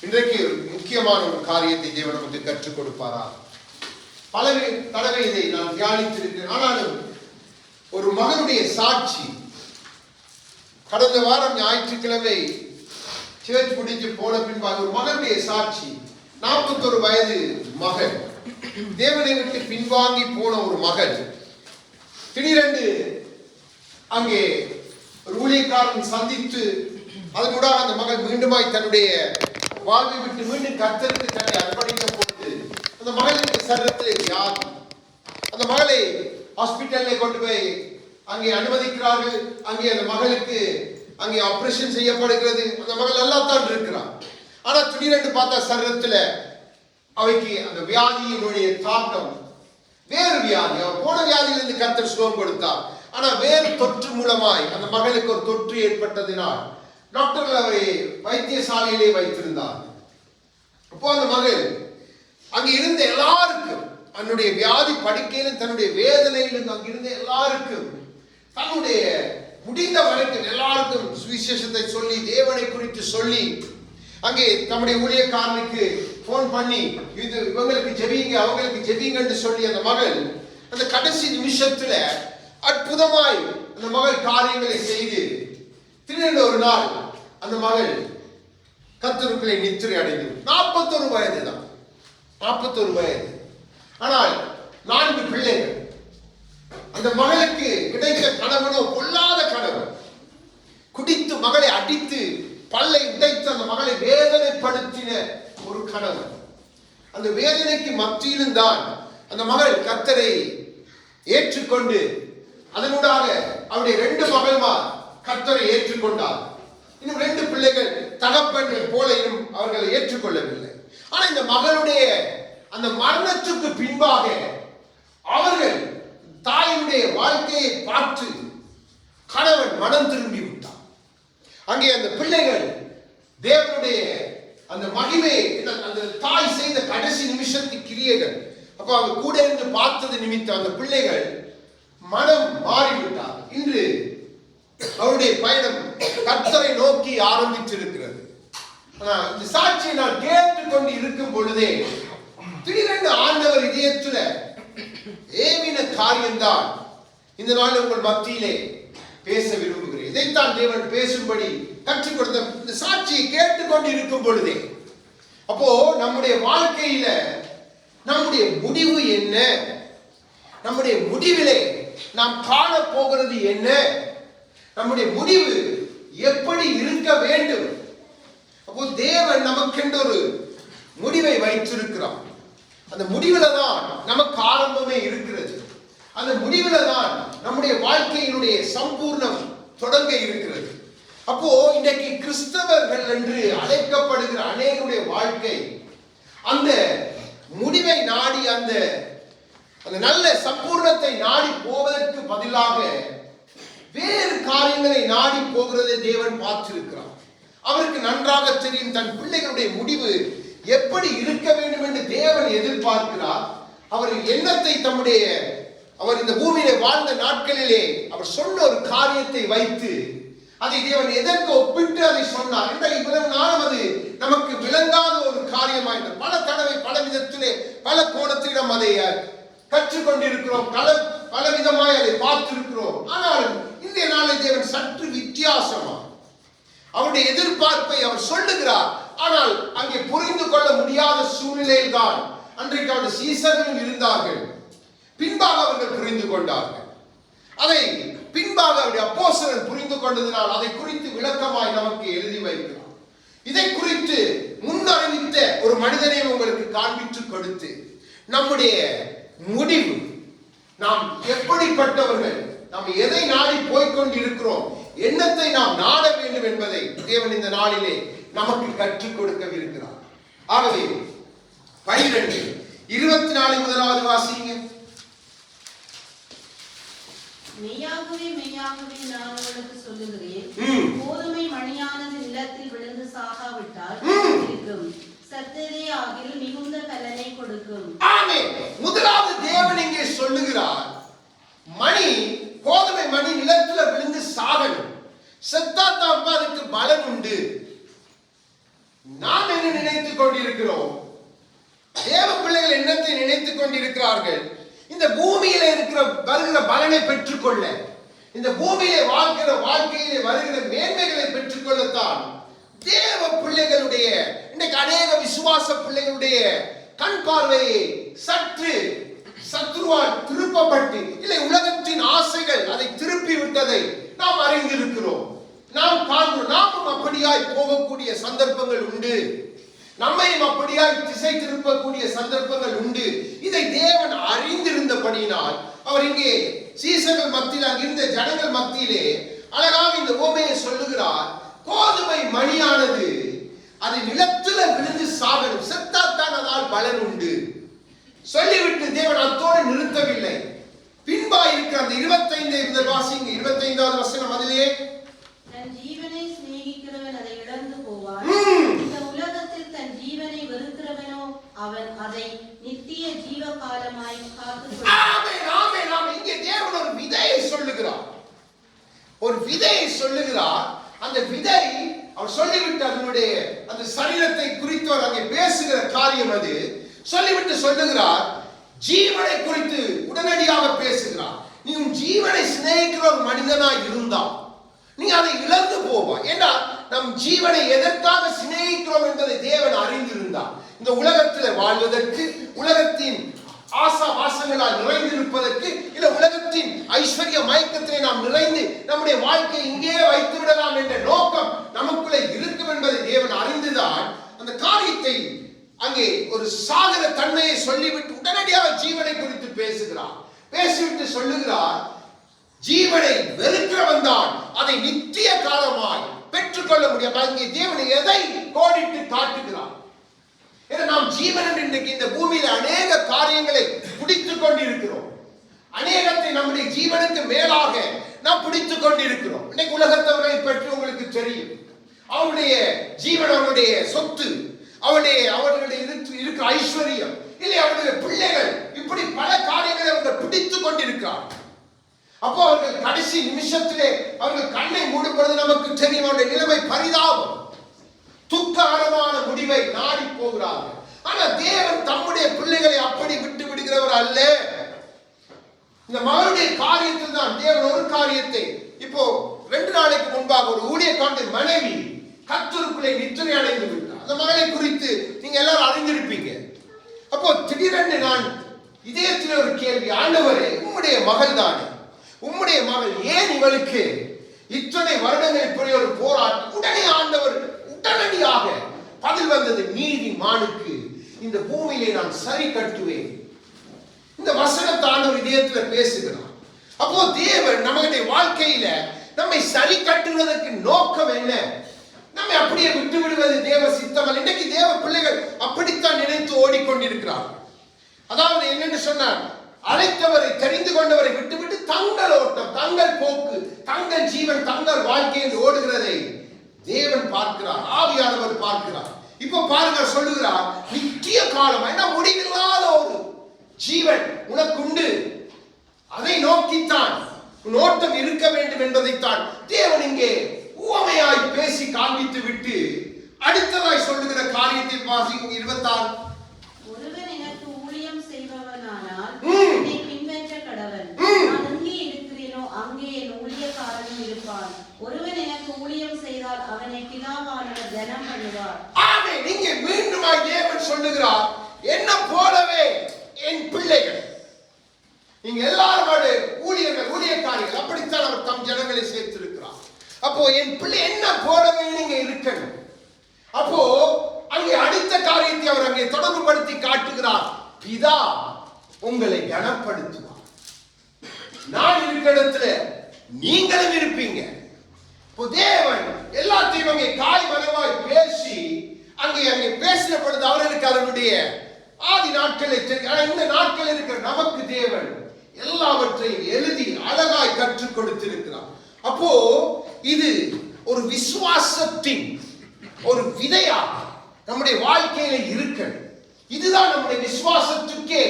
இன்றைக்கு முக்கியமான ஒரு காரியத்தை தேவன் நமக்கு கற்றுக் கொடுப்பாரா? பல தடவை இதை நான் தியானித்திருக்கிறேன். ஆனாலும் ஒரு மகனுடைய சாட்சி, கடந்த வாரம் ஞாயிற்றுக்கிழமை சேர்ச் முடிஞ்சு போன பின்பாக ஒரு மகனுடைய சாட்சி, 41 வயது மகன், தேவனை விட்டு பின்வாங்கி போன ஒரு மகன், திடீரென்று அங்கே ஒரு ஊழியக்காரன் சந்தித்து அதனூடாக அந்த மகன் மீண்டுமாய் தன்னுடைய வாழ்வை விட்டு மீண்டும் கர்த்தருக்கு தன்னை அர்ப்பணிக்க போது அந்த மகளுக்கு சரீரத்திலே வியாதி. அந்த மகளை ஹாஸ்பிட்டல்ல கொண்டு போய் அங்கே அனுமதிக்கிறார்கள். அங்கே அந்த மகளுக்கு அங்கே ஆபரேஷன் செய்யப்படுகிறது. அந்த மகள் நல்லா தான் இருக்கிறார். ஆனா திடீரென்று பார்த்தா சரீரத்துல அவைக்கு அந்த வியாதியினுடைய தாக்கம், வேறு வியாதி, அவர் போன வியாதியிலிருந்து கர்த்தர் சுகம் கொடுத்தார். ஆனா வேறு தொற்று மூலமாய் அந்த மகளுக்கு ஒரு தொற்று ஏற்பட்டதினால் டாக்டர்கள் அவரை வைத்தியசாலையிலே வைத்திருந்தார். அப்போ அந்த மகள் அங்கே இருந்த எல்லாருக்கும், தன்னுடைய வியாதி படுக்கையிலும் தன்னுடைய வேதனையிலும் அங்கிருந்த எல்லாருக்கும் தன்னுடைய முடிந்த வரைக்கும் எல்லாருக்கும் சுவிசேஷத்தை சொல்லி, தேவனை குறித்து சொல்லி, அங்கே தம்முடைய ஊழியக்காரனுக்கு போன் பண்ணி இது இவங்களுக்கு ஜெபிங்க அவங்களுக்கு ஜெபிங்கன்னு சொல்லி அந்த மகள் அந்த கடைசி நிமிஷத்துல அற்புதமாய் அந்த மகள் காரியங்களை செய்து திடீரென்று ஒரு நாள் அந்த மகள் கர்த்தருக்குள்ளே நித்திரை அடைந்து 41 வயது தான், 41 வயது. ஆனால் 4 பிள்ளைகள். அந்த மகளுக்கு கிடைத்த கணவனோ பொல்லாத கணவன், குடித்து மகளை அடித்து பல்லை உடைத்து அந்த மகளை வேதனைப்படுத்தின ஒரு கணவன். அந்த வேதனைக்கு மத்தியிலும் தான் அந்த மகள் கர்த்தரை ஏற்றுக்கொண்டு அதனூடாக அவருடைய 2 மகள்மார் கர்த்தரை ஏற்றுக்கொண்டார். இன்னும் 2 பிள்ளைகள் தகப்பன் போல இன்னும் அவர்களை ஏற்றுக்கொள்ளவில்லை. ஆனா இந்த மகளுடைய அந்த மரணத்துக்கு பின்பாக அவர்கள் தாயினுடைய வாழ்க்கையை பார்த்து கணவன் மனம் திரும்பி விட்டார். அங்கே அந்த பிள்ளைகள் தேவனுடைய அந்த மகிமை, அந்த தாய் செய்த கடைசி நிமிஷத்து கிரியைகள், அப்ப அவங்க கூட இருந்து பார்த்தது நிமித்தம் அந்த பிள்ளைகள் மனம் மாறிவிட்டார். இன்று அவருடைய பயணம் கர்த்தரை நோக்கி ஆரம்பித்திருக்கிறது. இந்த சாட்சியை நான் கேட்டுக்கொண்டு இருக்கும் பொழுதே திடீரென்று ஆண்டவர் இதயத்துல ஏவின காரியம்தான் இந்த நாள் உங்கள் மத்தியிலே பேச விரும்புகிறேன். இதைத்தான் தேவன் பேசும்படி கற்றுக் கொடுத்த இந்த சாட்சியை கேட்டுக்கொண்டு இருக்கும் பொழுதே, அப்போ நம்முடைய வாழ்க்கையில நம்முடைய முடிவு என்ன, நம்முடைய முடிவிலே நாம் காண போகிறது என்ன, நம்முடைய முடிவு எப்படி இருக்க வேண்டும். அப்போ தேவன் நமக்கென்று ஒரு முடிவை வைத்திருக்கிறார். அந்த முடிவுல தான் நமக்கு ஆரம்பமே இருக்கிறது. அந்த முடிவுல தான் நம்முடைய வாழ்க்கையினுடைய சம்பூர்ணம் தொடங்க இருக்கிறது. அப்போ இன்றைக்கு கிறிஸ்தவர்கள் என்று அழைக்கப்படுகிற அநேகருடைய வாழ்க்கை அந்த முடிவை நாடி, அந்த நல்ல சம்பூர்ணத்தை நாடி போவதற்கு பதிலாக வேறு காரியங்களை நாடி போகிறதை தேவன் பார்த்திருக்கிறார். அவருக்கு நன்றாக தெரியும் தன் பிள்ளைகளுடைய முடிவு எப்படி இருக்க வேண்டும் என்று தேவன் எதிர்பார்க்கிறார். அவர் எண்ணத்தை அவர் இந்த பூமியிலே வாழ்ந்த நாட்களிலே அவர் சொன்ன ஒரு காரியத்தை வைத்து அதை தேவன் எதற்கு ஒப்பிட்டு அதை சொன்னார் என்ற இவ்வளவு நாளும் அது நமக்கு விளங்காத ஒரு காரியமாயிற்று. பல தடவை பல விதத்திலே பல கோணத்திடம் அதை கற்றுக்கொண்டிருக்கிறோம், பல விதமாய் அதை பார்த்திருக்கிறோம். ஆனால் இன்றைய நாளில் தேவன் சற்று வித்தியாசமா அவருடைய எதிர்பார்ப்பை அவர் சொல்லுகிறார். ஆனால் அங்கே புரிந்து கொள்ள முடியாத சூழ்நிலையில் தான் அன்றைக்கு அவருடைய சீசர்களும் இருந்தார்கள். பின்பாக அவர்கள் புரிந்து கொண்டார்கள். அதை பின்பாக அவருடைய அப்போஸ்தலர் புரிந்து கொண்டதினால் அதை குறித்து விளக்கமாய் நமக்கு எழுதி வைக்கிறார். இதை குறித்து முன்னறிவித்த ஒரு மனிதனை உங்களுக்கு காண்பித்து கொடுத்து நம்முடைய முடிவு, நாம் எப்படிப்பட்டவர்கள், நாம் எதை நாடி போய்கொண்டு இருக்கிறோம், எண்ணத்தை நாம் நாட வேண்டும் என்பதை தேவன் இந்த நாளிலே நமக்கு கற்றுக் கொடுக்கவிருக்கிறார். ஆகவே 12:24 முதலாவது வாசிங்க. மெய்யாகவே மெய்யாகவே நான் உங்களுக்கு சொல்லுகிறேன், கோதுமை மணியானது நிலத்தில் விழுந்து சாகாவிட்டால் இருக்கும், சத்ததே ஆகில் மிகுந்த பலனை கொடுக்கும். ஆமென். முதலாவது தேவன் இங்கே சொல்லுகிறார், கோதுமை மணி நிலத்துல விழுந்து சாகணும், செத்தா தான் அதுக்கு பலன் உண்டு. நாம் என்ன நினைத்துக் கொண்டிருக்கிறோம்? தேவ பிள்ளைகள் என்னத்தை நினைத்துக் கொண்டிருக்கிறார்கள்? இந்த பூமியில வருகிற பலனை பெற்றுக்கொள்ள, இந்த பூமியிலே வாழ்கிற வாழ்க்கையிலே வருகிற மேன்மைகளை பெற்றுக்கொள்ளத்தான் தேவ பிள்ளைகளுடைய இன்றைக்கு அநேக விசுவாச பிள்ளைகளுடைய கண் பார்வையை சற்று சத்ருவால் திருப்பப்பட்டு, இல்லை உலகத்தின் ஆசைகள் அதை திருப்பி விட்டதை நாம் அறிந்திருக்கிறோம். நாம் காண்கிறோம். நாமும் அப்படியாய் போகக்கூடிய சந்தர்ப்பங்கள் உண்டு. நம்மையும் அப்படியாய் திசை திருப்பக்கூடிய சந்தர்ப்பங்கள் உண்டு. இதை தேவன் அறிந்திருந்தபடியினால் அவர் இங்கே சீசர்கள் மத்தியில், அங்கிருந்த ஜனங்கள் மத்தியிலே அழகாக இந்த உவமையை சொல்லுகிறார். கோதுமை மணியானது அது நிலத்துல விழுந்து சாகணும், செத்தாத்தான் அதனால் பலன் உண்டு சொல்லிவிட்டு தேவன் அத்தோடு நிறுத்தவில்லை. பின்பா இருக்கிற அந்த 25வது வசனம், அதிலே தன் ஜீவனை சிநேகிக்கிறவன் அதை இழந்து போவான், இந்த உலகத்தில் தன் ஜீவனை வெறுக்கிறவனோ அவன் அதை நித்திய ஜீவ காலமாய் காத்துக்கொள்வான். இங்கே தேவன் ஒரு விதையை சொல்லுகிறார். ஒரு விதையை சொல்லுகிறார். அந்த விதை அவர் சொல்லிவிட்டு அதனுடைய அந்த சரீரத்தை குறித்து அவர் அங்கே பேசுகிற காரியம் அது. சொல்லிவிட்டு சொல்லுகிறார், ஜீவனை குறித்து உடனடியாக பேசுகிறார். நீ உன் ஜீவனை சிநேகிக்கிற ஒரு மனிதனாய் இருந்தா நீ அதை இழந்து போவாய். ஏன்னா நம் ஜீவனை எதற்காக சிநேகிக்கிறோம் என்பதை தேவன் அறிந்திருந்தார். இந்த உலகத்தில் வாழ்வதற்கு, உலகத்தின் ஆசா வாசங்களால் நிறைந்திருப்பதற்கு, இல்ல உலகத்தின் ஐஸ்வர்ய மயக்கத்திலே நாம் நிறைந்து நம்முடைய வாழ்க்கை இங்கே வைத்து விடலாம் என்ற நோக்கம் நமக்குள்ளே இருக்கும் என்பதை தேவன் அறிந்துதான் அந்த காரியத்தை அங்கே ஒரு சாகர தன்மையை சொல்லிவிட்டு உடனடியாக ஜீவனை குறித்து பேசுகிறார். பேசிவிட்டு சொல்லுகிறார், ஜீவனை வெறுக்கிறவன் தான் அதை நித்திய காலமாய் பெற்றுக்கொள்ள முடியும். அங்கே தேவனை எதை கோடிட்டு காட்டுகிறார்? நாம் ஜீவன் இன்றைக்கு இந்த பூமியில அநேக காரியங்களை பிடித்துக் கொண்டிருக்கிறோம். அநேகத்தை நம்முடைய ஜீவனுக்கு மேலாக நாம் பிடித்துக் கொண்டிருக்கிறோம். இன்னைக்கு உலகத்தவர்களை பற்றி உங்களுக்கு தெரியும். அவருடைய ஜீவன், அவருடைய சொத்து, அவர்களுடைய இருக்கிற ஐஸ்வர்யம், இல்லை அவருடைய பிள்ளைகள், இப்படி பல காரியங்களை அவர்கள் பிடித்துக் கொண்டிருக்கிறார். அப்போ அவர்கள் கடைசி நிமிஷத்திலே அவர்கள் கண்ணை மூடும் பொழுது நமக்கு தெரியும் அவருடைய நிலைமை பரிதாபம், துக்ககரமான முடிவை நாடி போகிறார்கள். ஆனா தேவன் தம்முடைய பிள்ளைகளை அப்படி விட்டு விடுகிறவர் அல்ல. இந்த மகனுடைய காரியத்தில் தான் தேவன் ஒரு காரியத்தை, இப்போ 2 நாளைக்கு முன்பாக ஒரு ஊழியக்காரனுடைய மனைவி கர்த்தருக்குள்ளே நித்திரை அடைந்து விட்டார். அந்த மகளை குறித்து நீங்க எல்லாரும் அறிந்திருப்பீங்க. அப்போ திடீரென்று நான் இதயத்தில் ஒரு கேள்வி, ஆண்டவரே, உம்முடைய மகள் தானே, உம்முடைய மகள் ஏன் இவளுக்கு இத்தனை வருடங்கள் இப்படி ஒரு போராட்டம்? உடனே ஆண்டவர் உடனடியாக பதில் வந்தது, நீதிமானுக்கு இந்த பூமியிலே நான் சரி கட்டுவேன். இந்த வசனத்தை ஆண்டவர் இதயத்தில் பேசுகிறார். அப்போ தேவன் நம்முடைய வாழ்க்கையில நம்மை சரி கட்டுவதற்கு நோக்கம் என்ன? நம்மை அப்படியே விட்டு விடுவது தேவ சித்தம் அல்ல. இன்னைக்கு தேவ பிள்ளைகள் அப்படித்தான் நினைத்து ஓடிக்கொண்டிருக்கிறார். அதாவது என்னன்னு சொன்னார், அழைத்தவரை, தெரிந்து கொண்டவரை விட்டுவிட்டு தங்கள் ஓட்டம், தங்கள் போக்கு, தங்கள் ஜீவன், தங்கள் வாழ்க்கையில் ஓடுகிறதை தேவன் பார்க்கிறார், ஆவியானவர் பார்க்கிறார். இப்ப பாருங்க, சொல்லுகிறார், நித்திய காலம், என்ன முடிவில்லாத ஒரு ஜீவன் உனக்குண்டு, அதை நோக்கித்தான் உன் ஓட்டம் இருக்க வேண்டும் என்பதைத்தான் தேவன் இங்கே உவமையாய் பேசி காண்பித்து விட்டு அடுத்ததாய் சொல்லுகிற காரியத்தில் வாசிக்கும் 26. ஒருவன் எனக்கு ஊழியம் செய்பவனானால் என்னை பின்பற்ற கடவன், நான் எங்கே இருக்கிறேனோ அங்கே என் ஊழியக்காரனும் இருப்பான். ஒருவன் எனக்கு ஊழியம் செய்தால் அவனை பிதாவானவர் கனம் பண்ணுவார். ஆமென். இங்கே மீண்டுமாய் தேவன் சொல்லுகிறார், என்ன போலவே என் பிள்ளைகள், நீங்க எல்லாரும் ஊழியர்கள், ஊழியக்காரிகள், அப்படித்தான் அவர் தம் ஜனங்களை சேர்த்திருக்கிறார். அப்போ என் பிள்ளை என்ன போலவே நீங்க இருக்கணும். அப்போ அங்கே அடுத்த காரியத்தை அவர் அங்கே தொடர்புபடுத்தி காட்டுகிறார், பிதா உங்களை கனப்படுத்துவார். நான் இருக்கிற இடத்துல நீங்களும் இருப்பீங்க. இப்போ தேவன் எல்லாத்தையும் அங்கே காய் மனவாய் பேசி அங்கே பேசின பொழுது அவர்களுக்கு அதனுடைய ஆதி நாட்களை தெரியும். இந்த நாட்கள் இருக்கிற நமக்கு தேவன் எல்லாவற்றையும் எழுதி அழகாய் கற்றுக் கொடுத்திருக்கிறார். அப்போ இது ஒரு விசுவாசத்தின் ஒரு விதையா நம்முடைய வாழ்க்கையில இருக்கணும். இதுதான் நம்முடைய விசுவாசத்துக்கே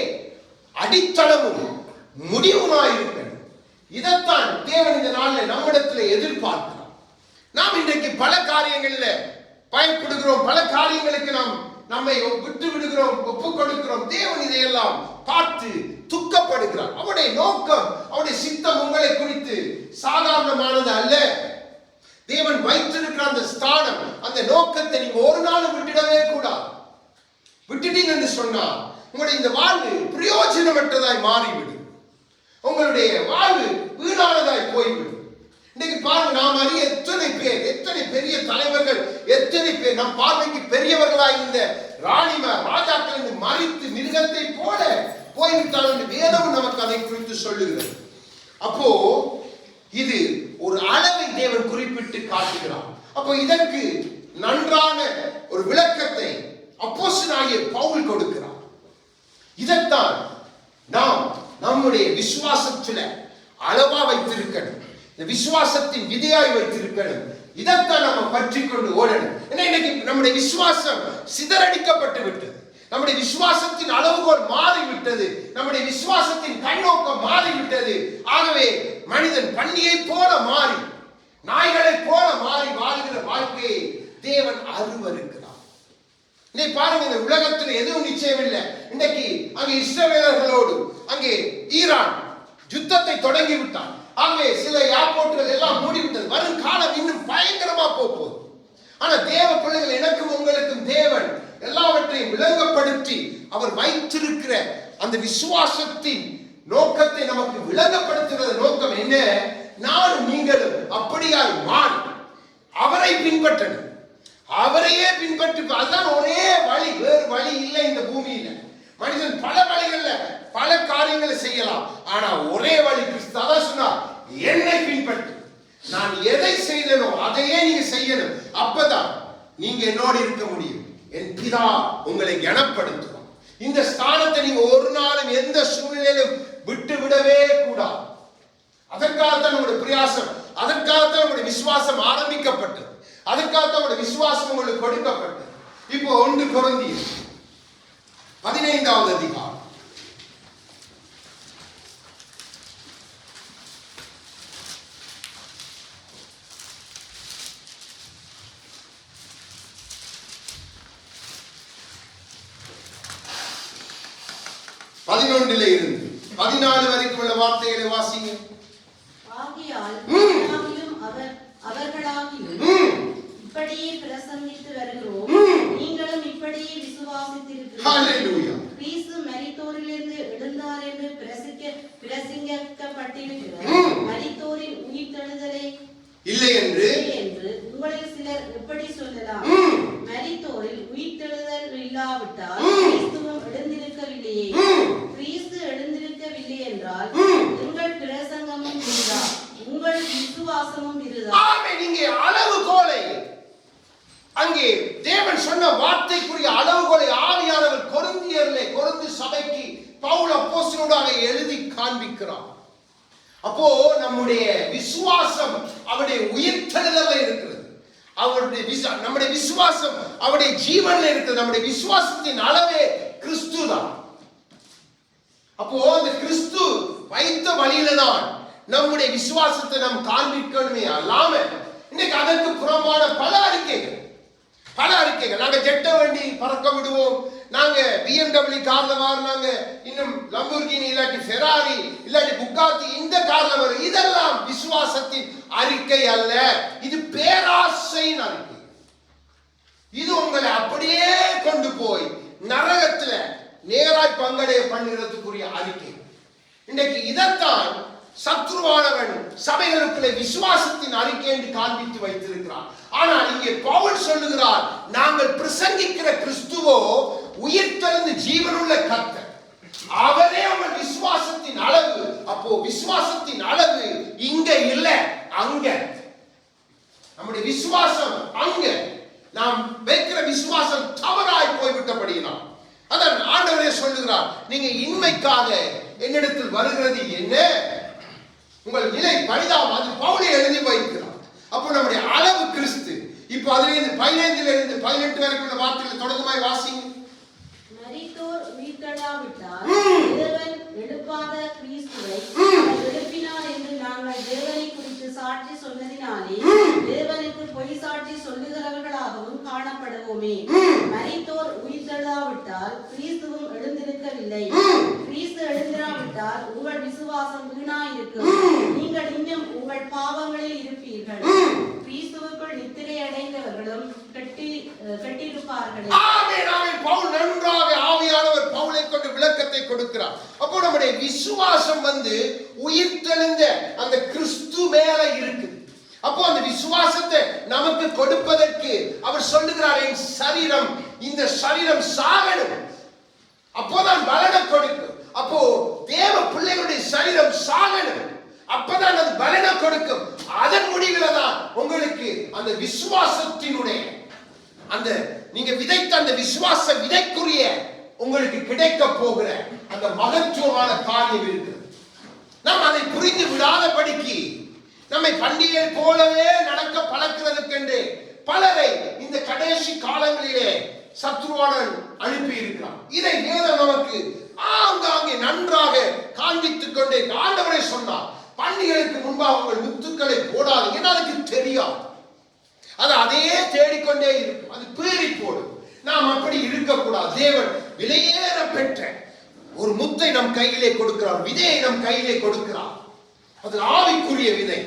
அடித்தளமும் முடிவுமாய் இருக்கணும். இதைத்தான் தேவன் இந்த நாளில் நம்மிடத்தில் எதிர்பார்க்கிறார். நாம் இன்றைக்கு பல காரியங்களில் பயப்படுகிறோம், பல காரியங்களுக்கு நாம் நம்மை விட்டு விடுகிறோம், ஒப்புக் கொடுக்கிறோம். தேவன் இதையெல்லாம் பார்த்து துக்கப்படுகிறார். அவருடைய நோக்கம், அவருடைய சித்தம் உங்களை குறித்து சாதாரணமானது அல்ல. தேவன் வைத்திருக்கிற அந்த ஸ்தானம், அந்த நோக்கத்தை நீங்க ஒரு நாளும் விட்டுடவே கூடாது. விட்டுட்டீங்க என்று சொன்னால் உங்களுடைய இந்த வாழ்வு பிரயோஜனமற்றதாய் மாறிவிடும். உங்களுடைய வாழ்வு வீணானதாய் போய்விடும். இன்னைக்கு பாருங்க, நாம் அறிய எத்தனை பேர், எத்தனை பெரிய தலைவர்கள், எத்தனை பேர் நம் பார்வைக்கு பெரியவர்களாய் இருந்த ராணிமார், ராஜாக்கள் என்று மறித்து மிருகத்தை போல போய்விட்டால் என்று வேதம் நமக்கு அதை குறித்து சொல்லுகிறது. அப்போ இது ஒரு அளவை தேவன் குறிப்பிட்டு காட்டுகிறார். அப்போ இதற்கு நன்றான ஒரு விளக்கத்தை அப்போஸ்தலனாகிய பவுல் கொடுக்கிறார். இதைத்தான் நாம் நம்முடைய விசுவாசத்துல அளவா வைத்திருக்கணும், இந்த விசுவாசத்தின் விதையாய் வைத்திருக்கணும். இதைத்தான் நம்ம பற்றி கொண்டு ஓடணும். ஏன்னா இன்னைக்கு நம்முடைய விசுவாசம் சிதறடிக்கப்பட்டு விட்டது. நம்முடைய விசுவாசத்தின் அளவுகோல் மாறிவிட்டது. நம்முடைய விசுவாசத்தின் கண்ணோக்கம் மாறிவிட்டது. ஆகவே மனிதன் பன்னியை போல மாறி, நாய்களை போல மாறி வாழ்கிற வாழ்க்கையை தேவன் அருவருக்கிறார். இன்னைக்கு பாருங்க, இந்த உலகத்தில் எதுவும் நிச்சயம் இல்லை. இன்னைக்கு அங்கே இஸ்ரவேலர்களோடு அங்கே ஈரான் யுத்தத்தை தொடங்கி விட்டான். ஆகவே சில ஏர்போர்ட்டுகள் எல்லாம் மூடிவிட்டது. வரும் காலம் இன்னும் பயங்கரமா போகுது. ஆனா தேவ பிள்ளைகள், எனக்கும் உங்களுக்கும் தேவன் எல்லாவற்றையும் விளங்கப்படுத்தி அவர் வைத்திருக்கிற அந்த விசுவாசத்தின் நோக்கத்தை நமக்கு விளங்கப்படுத்துகிற நோக்கம் என்ன? நானும் நீங்களும் அப்படியாய் மாறி அவரை பின்பற்றணும். அவரையே பின்பற்றி, அதுதான் ஒரே வழி, வேறு வழி இல்லை இந்த பூமியில. மனிதன் பல வழிகள்ல பல காரியங்களை செய்யலாம், ஆனா ஒரே வழி கிறிஸ்து. அதான் சொன்னார், என்னை பின்பற்று, நான் எதை செய்தனோ அதையே நீங்க செய்யணும். அப்பதான் நீங்க என்னோடு இருக்க முடியும். என் பிதா உங்களை கனப்படுத்துவார். இந்த ஸ்தானத்தை நீங்க ஒரு நாளும் எந்த சூழ்நிலையிலும் விட்டு விடவே கூடாது. அதற்காகத்தான் உங்களுடைய பிரயாசம், அதற்காகத்தான் உங்களுடைய விசுவாசம் ஆரம்பிக்கப்பட்டது, அதற்காகத்தான் உங்களுடைய விசுவாசம் உங்களுக்கு கொடுக்கப்பட்டது. இப்போ 1 கொரிந்தியர் 15வது அதிகாரம் 11 இருந்து 14 வரைக்கும் உள்ள வார்த்தைகளை வாசிங்க. ஆகையால் அவர்களாகிலும் இப்படியே பிரசங்கித்து வருகிறோம், நீங்களும் இப்படியே விசுவாசித்திருக்கிறீர்கள். கிறிஸ்து மரித்தோரிலிருந்து எழுந்தார் என்று பிரசங்கிக்கப்பட்டிருக்கிறார். மரித்தோரின் உயிர்த்தெழுதலை இல்லை என்று உங்களில் சிலர் எப்படி சொல்லலாம்? மரித்தோரில் உயிர்த்தெழுதல் இல்லாவிட்டால் கிறிஸ்துவும் எழுந்திருக்கவில்லையே. கிறிஸ்து எழுந்திருக்கவில்லை என்றால் உங்கள் பிரசங்கமும் விருதா, உங்கள் விசுவாசமும் விருதா. நீங்க அளவுகோலை, அங்கே தேவன் சொன்ன வார்த்தைக்குரிய அளவுகோலை ஆவியானவர் கொரிந்து சபைக்கு பவுல் அப்போஸ்தலனாக எழுதி காண்பிக்கிறார். அப்போ நம்முடைய விசுவாசம் அவருடைய உயிர்த்தெழுதல்ல இருக்கிறது. நம்முடைய விசுவாசம் அவருடைய ஜீவன்ல இருக்கிறது. நம்முடைய விசுவாசத்தின் அளவே கிறிஸ்து தான். அப்போ அந்த கிறிஸ்து வைத்த வழியில தான் நம்முடைய விசுவாசத்தை நாம் காண்பிக்கணுமே அல்லாம இன்னைக்கு அதற்கு புறம்பான பல அறிக்கைகள். நாங்க ஜெட்ட வண்டி பறக்க விடுவோம், நாங்க BMW கார்ல வாருனாங்க, இன்னும் லம்போர்கினி இல்லாட்டி ஃபெராரி இல்லாட்டி புகாத்தி இந்த கார்ல வரும். இதெல்லாம் விசுவாசத்தின் அறிக்கை அல்ல, இது பேராசையின் அறிக்கை. இது உங்களை அப்படியே கொண்டு போய் நரகத்துல நேராய் பங்கடைய பண்ணுகிறதுக்குரிய அறிக்கை. இன்றைக்கு இதைத்தான் சத்ருவானவன் சபைகளுக்குள்ளே விசுவாசத்தின் அறிக்கை என்று காண்பித்து வைத்திருக்கிறார். ஆனால் இங்கே பவுல் சொல்லுகிறார், நாங்கள் பிரசங்கிக்கிற கிறிஸ்துவோ உயிர்த்தெழுந்து ஜீவனுள்ள கர்த்தர், அவரே உங்கள் விசுவாசத்தின் அளவு. அப்போ விசுவாசத்தின் அளவு இங்க இல்ல, அங்க. நம்முடைய விசுவாசம் அங்க, நாம் வைக்கிற விசுவாசம் தவறாய் போய்விட்டபடியினால் அதான் ஆண்டவரே சொல்லுகிறார், நீங்க இன்மைக்காக என்னிடத்தில் வருகிறது என்ன? உங்கள் நிலை பரிதாபம். அது பவுலை எழுதி வைக்கிறார். அப்போ நம்முடைய அளவு கிறிஸ்து. இப்போ அதிலிருந்து 15 இருந்து 18 வரைக்குள்ள வார்த்தைகளை தொடர்ந்துமாய் வாசிங்க. மரித்தோர் உயிர்த்தெழாவிட்டால் தேவன் எழுப்பாத கிறிஸ்துவை எழுப்பினார் என்று நாங்கள் தேவனை குறித்து சாட்சி சொன்னதினாலே தேவனுக்கு பொய் சாட்சி சொல்லுகிறவர்களாகவும் காணப்படுவோம். நடக்குமே. மரித்தோர் உயிர்த்தெழாவிட்டால் கிறிஸ்துவும் எழுந்திருக்கவில்லை. கிறிஸ்து எழுந்திராவிட்டால் உங்கள் விசுவாசம் வீணாயிருக்கும். நீங்கள் இன்னும் உங்கள் பாவங்களில் இருப்பீர்கள். கிறிஸ்துவுக்குள் நித்திரை அடைந்தவர்களும் கெட்டிருப்பார்களே. ஆமென், ஆமென். பவுல் நன்றாக ஆவியானவர் பவுலை கொண்டு விளக்கத்தை கொடுக்கிறார். அப்போ நம்முடைய விசுவாசம் உயிர்த்தெழுந்த அந்த கிறிஸ்து மேல இருக்குது. அப்போ அந்த விசுவாசத்தை நமக்கு கொடுப்பதற்கு அவர் சொல்லுகிறார், என் சரீரம், இந்த சரீரம் சாகணும், அப்போதான் பலனை கொடுக்கும். அப்போ தேவ பிள்ளைகளுடைய சரீரம் சாகணும், அப்பதான் அது பலனை கொடுக்கும். அதன் முடிவில தான் உங்களுக்கு அந்த விசுவாசத்தினுடைய அந்த நீங்க விதைத்த அந்த விசுவாச விதைக்குரிய உங்களுக்கு கிடைக்க போகிற அந்த மகத்துவமான காரியம் இருக்கிறது. நாம் அதை புரிந்து விடாதபடிக்கு நம்மை பண்டிகை போலவே நடக்க பழக்கிறதுக்கென்று பலரை இந்த கடைசி காலங்களிலே சத்ருவானன் அனுப்பி இருக்கிறான். இதை வேதம் நமக்கு ஆங்காங்கே நன்றாக காண்பித்துக் கொண்டே ஆண்டவரே சொன்னார், பண்டிகைக்கு முன்பாக உங்கள் முத்துக்களை போடாதீங்க, அதுக்கு தெரியாது, அது அதையே தேடிக்கொண்டே இருக்கும், அது பீறி போடும். நாம் அப்படி இருக்கக்கூடாது. தேவன் விலையேற பெற்ற ஒரு முத்தை நம் கையிலே கொடுக்கிறார், விதையை நம் கையிலே கொடுக்கிறார். அது ஆவிக்குரிய விதை.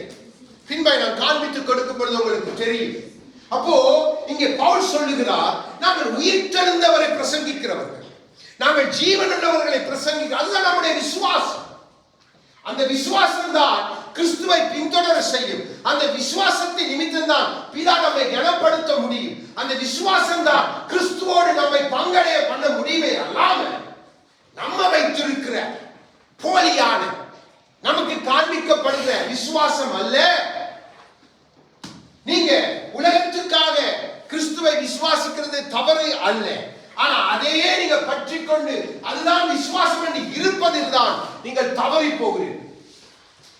பின்பை நான் காண்பித்துக் கொடுக்கும் பொழுது உங்களுக்கு தெரியும். அப்போ இங்கே பவுல் சொல்லுகிறார், நாங்கள் உயிர்த்தெழுந்தவரை பிரசங்கிக்கிறவர்கள், நாங்கள் ஜீவன் உள்ளவர்களை பிரசங்கிக்க, அதுதான் நம்முடைய விசுவாசம். அந்த விசுவாசம் தான் கிறிஸ்துவை பின்தொடர செய்யும். அந்த விசுவாசத்தை நிமித்தம் தான் பிதா நம்மை கனப்படுத்த முடியும். அந்த விசுவாசம் தான் கிறிஸ்துவோடு நம்மை பங்கடைய பண்ண முடியுமே அல்லாம நம்ம வைத்திருக்கிற போலியான நமக்கு காண்பிக்கப்படுகிற விசுவாசம் அல்ல. நீங்க உலகத்துக்காக கிறிஸ்துவை விசுவாசிக்கிறது தவறு அல்ல. ஆனா அதையே நீங்க பற்றி கொண்டு அதுதான் விசுவாசம் என்று இருப்பதில் தான் நீங்கள் தவறி போகிறீர்கள்.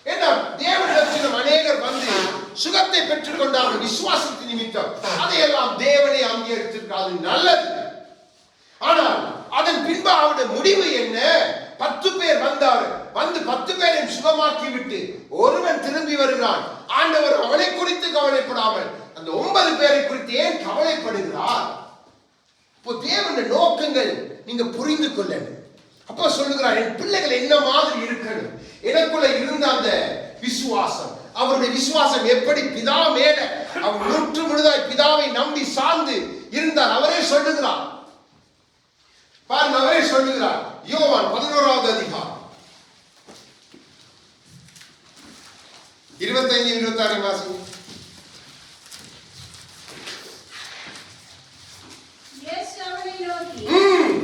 ஏன்னா தேவனிடத்தில் அநேகர் சுகத்தை பெற்றுக் கொண்டார்கள் விசுவாசத்தின் நிமித்தம். அதையெல்லாம் தேவனை அங்கீகரித்திருக்காது, நல்லது. ஆனால் அதன் பின்பு அவருடைய முடிவு என்ன? 10 பேர் வந்தார், 10 பேரையும் சுகமாக்கி விட்டு ஒருவன் திரும்பி வருகிறான். ஆண்டவர் அவனை குறித்து கவலைப்படாமல் அந்த 9 பேரை குறித்து ஏன் கவலைப்படுகிறார்? இப்போ தேவனுடைய நோக்கங்கள் நீங்க புரிந்து கொள்ளணும். அப்போ சொல்லுகிறார், என் பிள்ளைகள் என்ன மாதிரி இருக்கணும்? எனக்குள்ள இருந்த அந்த விசுவாசம், அவருடைய விசுவாசம் எப்படி பிதா மேல அவர் முற்று முழுதாய் பிதாவை நம்பி சார்ந்து இருந்தார். அவரே சொல்லுகிறார் பாருங்க, அவரே சொல்லுகிறார். யோவான் 11வது அதிகாரம் 25-26 வாசிங்க.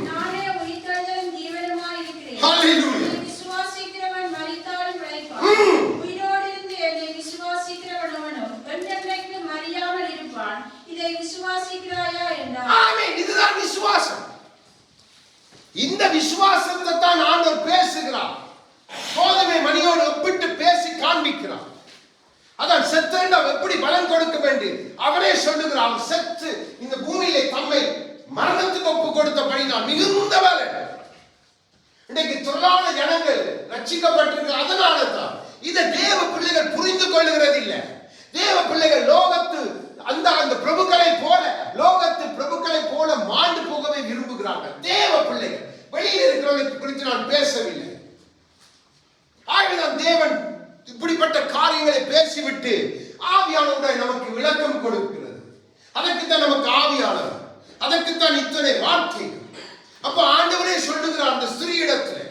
நானே உயிர்த்தெழுதலும் ஜீவனுமாய் இருக்கிறேன். ஹல்லேலூயா. விசுவாசிக்கிறவன் மரித்தாலும் பிழைப்பான். உயிரோடு இருந்து என்னை விசுவாசிக்கிறவன் அவனும் என்றென்றைக்கு மரியாமல் இருப்பான். இதை விசுவாசிக்கிறாயா என்றார். ஆமென். இதுதான் விசுவாசம். இந்த விசுவாசத்தை தான் ஆண்டவர் பேசுகிறார். கோதுமை மணியோடு ஒப்பிட்டு பேசி காண்பிக்கிறார். அதான் செத்தேன் எப்படி பலன் கொடுக்க வேண்டும் அவரே சொல்லுகிறார். செத்து இந்த பூமியிலே தம்மை மரணத்துக்கு ஒப்பு கொடுத்தபடி நான் மிகுந்த பலன். இன்னைக்கு திரளான ஜனங்கள் ரட்சிக்கப்பட்டிருக்கிற அதனால தான் இதை தேவ பிள்ளைகள் புரிந்து கொள்ளுகிறது இல்லை. தேவ பிள்ளைகள் லோகத்து அந்த பிரபுக்களை போல லோகத்து பிரபுக்களை போல மாண்டு போகவே விரும்புகிறார்கள். தேவ பிள்ளைகள் வெளியில் இருக்கிறவர்களுக்கு குறித்து நான் பேசவில்லை. ஆகவேதான் தேவன் இப்படிப்பட்ட காரியங்களை பேசிவிட்டு ஆவியானவரை நமக்கு விளக்கம் கொடுக்கிறது. அதற்குத்தான் நமக்கு ஆவியானவர், அதற்குத்தான் இத்தனை வார்த்தை. அப்ப ஆண்டவரே சொல்லுகிறார் அந்த ஸ்திரீயிடத்தில்,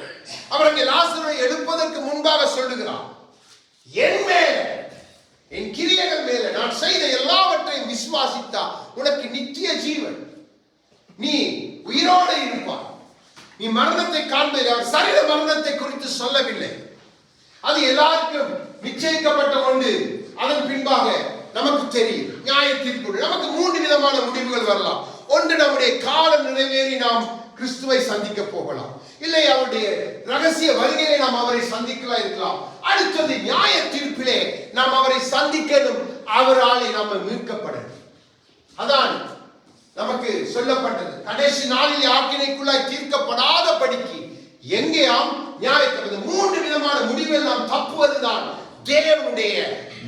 அவருக்கு லாசரை எடுப்பதற்கு முன்பாக சொல்லுகிறார், என் மேல என் கிரியைகள் மேல நான் செய்த எல்லாவற்றையும் விசுவாசித்தா உனக்கு நித்திய ஜீவன், நீ உயிரோடு இருப்பாய், நீ மரணத்தை காண்பதில்லை. அவர் சரீர மரணத்தை குறித்து சொல்லவில்லை, அது எல்லாருக்கும் நிச்சயிக்கப்பட்ட ஒன்று. அதன் பின்பாக நமக்கு தெரியும் நியாயத்திற்கு நமக்கு 3 விதமான முடிவுகள் வரலாம். ஒன்று, நம்முடைய காலம் நிறைவேறி நாம் கிறிஸ்துவை சந்திக்க போகலாம், இல்லை அவருடைய ரகசிய வருகையை நாம் அவரை சந்திக்கலாம் இருக்கலாம். அடுத்தது நியாய தீர்ப்பிலே நாம் அவரை சந்திக்கணும், அவராலே நாம் மீட்கப்படணும். அதான் நமக்கு சொல்லப்பட்டது. கடைசி நாளில் ஆக்கினைக்குள்ளாய் தீர்க்கப்படாத படிக்கு எங்கேயாம் நியாயத்தை 3 விதமான முடிவில் நாம் தப்புவதுதான் தேவனுடைய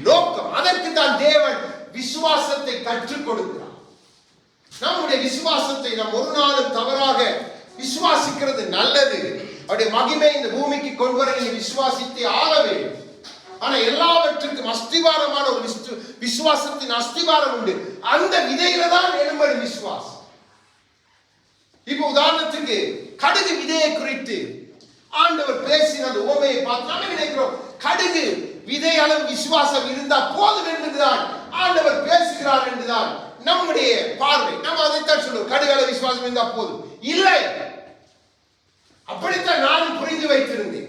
நோக்கம். அதற்கு தான் தேவன் விசுவாசத்தை கற்றுக் கொடுக்கிறார். நம்முடைய விசுவாசத்தை நாம் ஒரு நாளும் தவறாக விசுவாசிக்கிறது நல்லது. அவருடைய மகிமை இந்த பூமிக்கு கொண்டு வர நீங்க விசுவாசித்தே ஆக வேண்டும். ஆனா எல்லாவற்றுக்கும் அஸ்திவாரமான ஒரு விசுவாசத்தின் அஸ்திவாரம் உண்டு. அந்த விதையில தான் எழும்படும் விசுவாசம். இப்ப உதாரணத்துக்கு கடுகு விதையை குறித்து ஆண்டவர் பேசின அந்த உவமையை பார்த்து நாம நினைக்கிறோம், கடுகு விதை அளவு விசுவாசம் இருந்தா போதும் என்றுதான் ஆண்டவர் பேசுகிறார் என்றுதான் நம்முடைய பார்வை. நம்ம அதைத்தான் சொல்லுவோம், கடுகு அளவு விசுவாசம் இருந்தா போதும். இல்லை, அப்படித்தான் நான் புரிந்து வைத்திருந்தேன்.